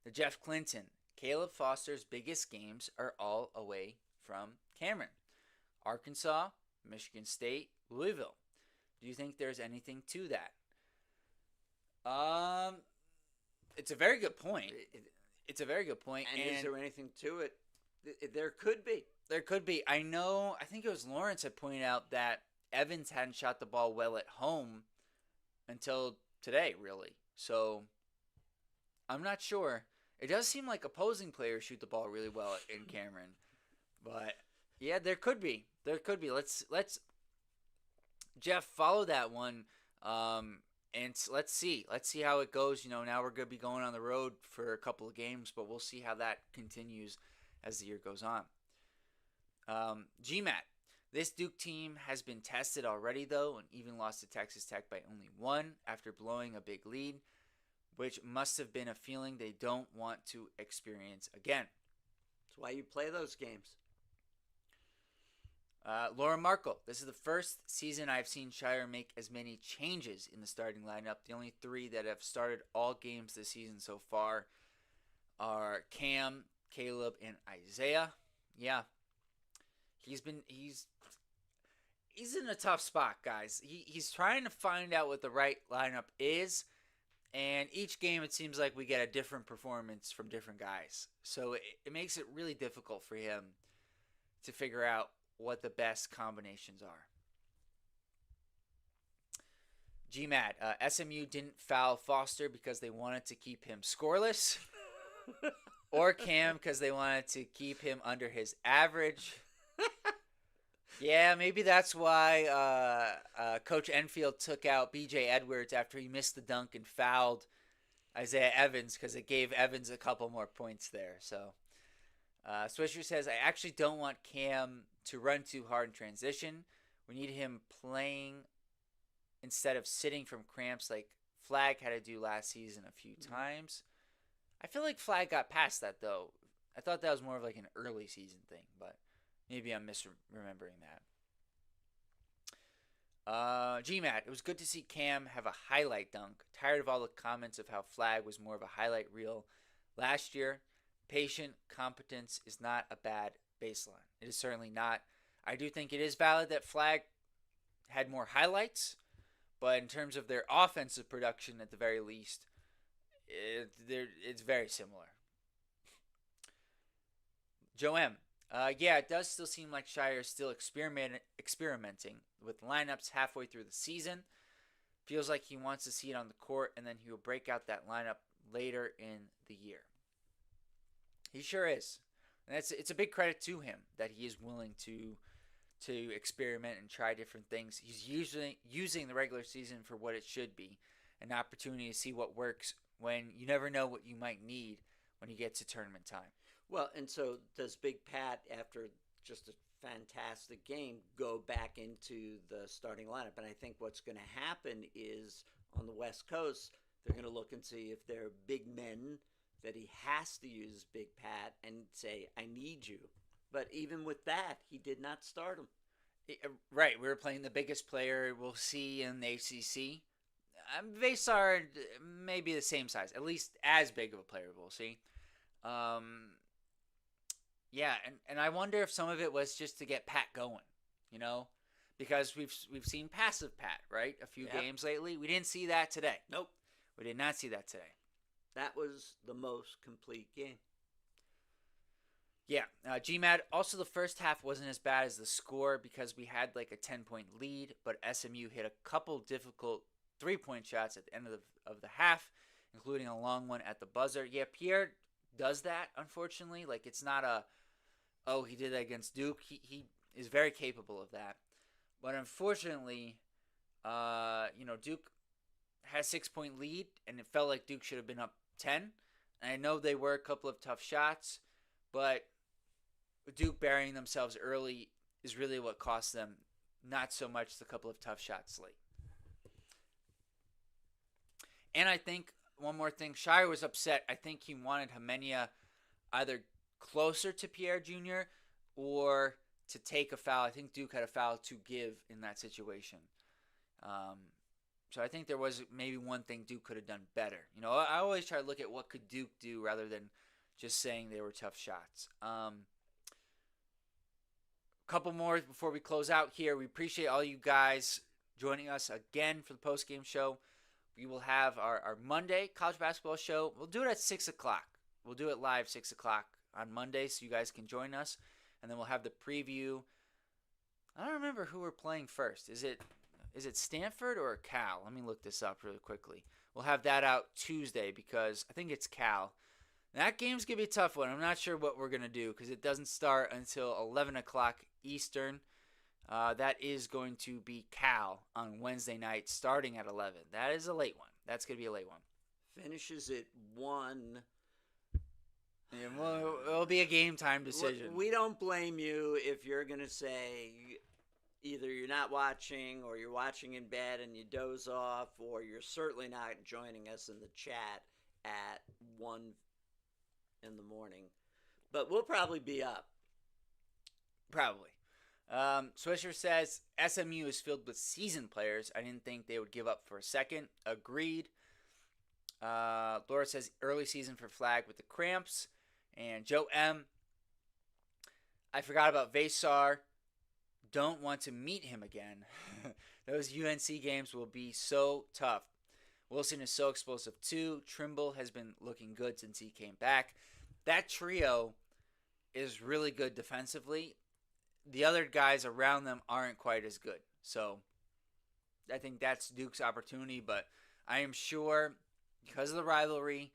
[SPEAKER 1] The Jeff Clinton, Caleb Foster's biggest games are all away from Cameron. Arkansas, Michigan State, Louisville. Do you think there's anything to that? It's a very good point. It's a very good point.
[SPEAKER 2] And is there anything to it? There could be.
[SPEAKER 1] There could be. I think it was Lawrence that pointed out that Evans hadn't shot the ball well at home until today, really. So, I'm not sure. It does seem like opposing players shoot the ball really well in Cameron. But, yeah, there could be. Let's Jeff, follow that one, and let's see how it goes. Now we're going to be going on the road for a couple of games, but we'll see how that continues as the year goes on. GMAT. This Duke team has been tested already, though, and even lost to Texas Tech by only one after blowing a big lead, which must have been a feeling they don't want to experience again.
[SPEAKER 2] That's why you play those games.
[SPEAKER 1] Laura Markle. This is the first season I've seen Shire make as many changes in the starting lineup. The only three that have started all games this season so far are Cam, Caleb, and Isaiah. Yeah, he's in a tough spot, guys. He's trying to find out what the right lineup is, and each game it seems like we get a different performance from different guys. So it makes it really difficult for him to figure out what the best combinations are. GMAT, SMU didn't foul Foster because they wanted to keep him scoreless, or Cam because they wanted to keep him under his average. Yeah, maybe that's why Coach Enfield took out B.J. Edwards after he missed the dunk and fouled Isaiah Evans, because it gave Evans a couple more points there. So Swisher says, I actually don't want Cam to run too hard in transition. We need him playing instead of sitting from cramps like Flag had to do last season a few times. I feel like Flag got past that, though. I thought that was more of like an early season thing, but maybe I'm misremembering that. GMAT, it was good to see Cam have a highlight dunk. Tired of all the comments of how Flag was more of a highlight reel last year. Patient competence is not a bad baseline. It is certainly not. I do think it is valid that Flag had more highlights, but in terms of their offensive production, at the very least, it's very similar. Joe M. Yeah, it does still seem like Shire is still experimenting with lineups halfway through the season. Feels like he wants to see it on the court, and then he will break out that lineup later in the year. He sure is. And it's a big credit to him that he is willing to experiment and try different things. He's usually using the regular season for what it should be, an opportunity to see what works when you never know what you might need when you get to tournament time.
[SPEAKER 2] Well, and so does Big Pat, after just a fantastic game, go back into the starting lineup? And I think what's going to happen is on the West Coast, they're going to look and see if they're big men that he has to use Big Pat and say, I need you. But even with that, he did not start him.
[SPEAKER 1] Right, we were playing the biggest player we'll see in the ACC. Vasar may be the same size, at least as big of a player we'll see. Yeah, and I wonder if some of it was just to get Pat going, because we've seen passive Pat, right? A few games lately. We didn't see that today.
[SPEAKER 2] Nope.
[SPEAKER 1] We did not see that today.
[SPEAKER 2] That was the most complete game.
[SPEAKER 1] Yeah, GMAT, also the first half wasn't as bad as the score because we had like a 10-point lead, but SMU hit a couple difficult 3-point shots at the end of the half, including a long one at the buzzer. Yeah, Pierre does that, unfortunately. Like, it's not he did that against Duke. He is very capable of that. But unfortunately, Duke had a 6-point lead, and it felt like Duke should have been up 10. And I know they were a couple of tough shots, but Duke burying themselves early is really what cost them, not so much the couple of tough shots late. And I think one more thing, Shire was upset. I think he wanted Hemenia either closer to Pierre Jr. or to take a foul. I think Duke had a foul to give in that situation. So I think there was maybe one thing Duke could have done better. I always try to look at what could Duke do rather than just saying they were tough shots. Couple more before we close out here. We appreciate all you guys joining us again for the post-game show. We will have our Monday college basketball show. We'll do it at 6 o'clock. We'll do it live 6 o'clock on Monday so you guys can join us. And then we'll have the preview. I don't remember who we're playing first. Is it Stanford or Cal? Let me look this up really quickly. We'll have that out Tuesday because I think it's Cal. That game's going to be a tough one. I'm not sure what we're going to do because it doesn't start until 11 o'clock Eastern. That is going to be Cal on Wednesday night starting at 11. That is a late one. That's going to be a late one.
[SPEAKER 2] Finishes at 1.
[SPEAKER 1] Yeah, well, it'll be a game time decision.
[SPEAKER 2] We don't blame you if you're going to say either you're not watching or you're watching in bed and you doze off, or you're certainly not joining us in the chat at 1 in the morning. But we'll probably be up.
[SPEAKER 1] Probably. Swisher says SMU is filled with seasoned players. I didn't think they would give up for a second. Agreed. Laura says early season for Flag with the cramps. And Joe M. I forgot about Vasar. Don't want to meet him again. Those UNC games will be so tough. Wilson is so explosive too. Trimble has been looking good since he came back. That trio is really good defensively. The other guys around them aren't quite as good. So I think that's Duke's opportunity. But I am sure because of the rivalry,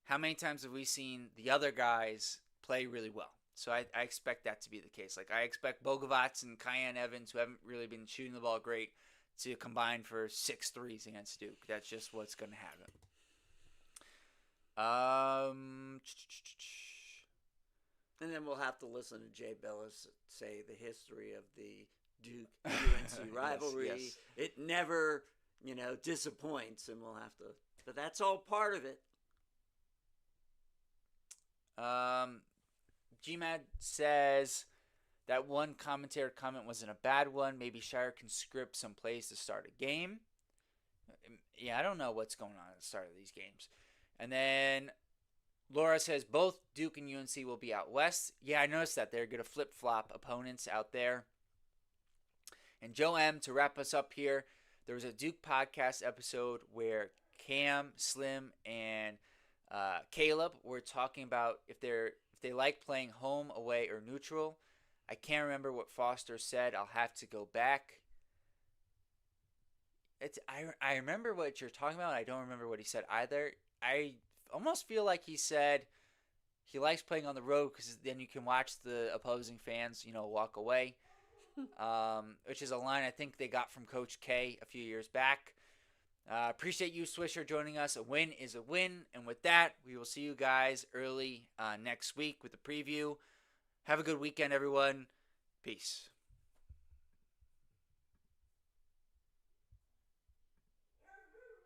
[SPEAKER 1] how many times have we seen the other guys play really well? So I expect that to be the case. Like I expect Bogovats and Cayenne Evans, who haven't really been shooting the ball great, to combine for 6 threes against Duke. That's just what's going to happen.
[SPEAKER 2] And then we'll have to listen to Jay Billis say the history of the Duke UNC rivalry.
[SPEAKER 1] Yes.
[SPEAKER 2] It never, disappoints, and we'll have to. But that's all part of it.
[SPEAKER 1] GMAD says that one commentator comment wasn't a bad one. Maybe Shire can script some plays to start a game. Yeah, I don't know what's going on at the start of these games. And then Laura says both Duke and UNC will be out west. Yeah, I noticed that. They're going to flip-flop opponents out there. And Joe M., to wrap us up here, there was a Duke podcast episode where Cam, Slim, and Caleb were talking about if they like playing home, away, or neutral. I can't remember what Foster said. I'll have to go back. I remember what you're talking about. I don't remember what he said either. I almost feel like he said he likes playing on the road because then you can watch the opposing fans, walk away, which is a line I think they got from Coach K a few years back. Appreciate you, Swisher, joining us. A win is a win. And with that, we will see you guys early next week with the preview. Have a good weekend, everyone. Peace.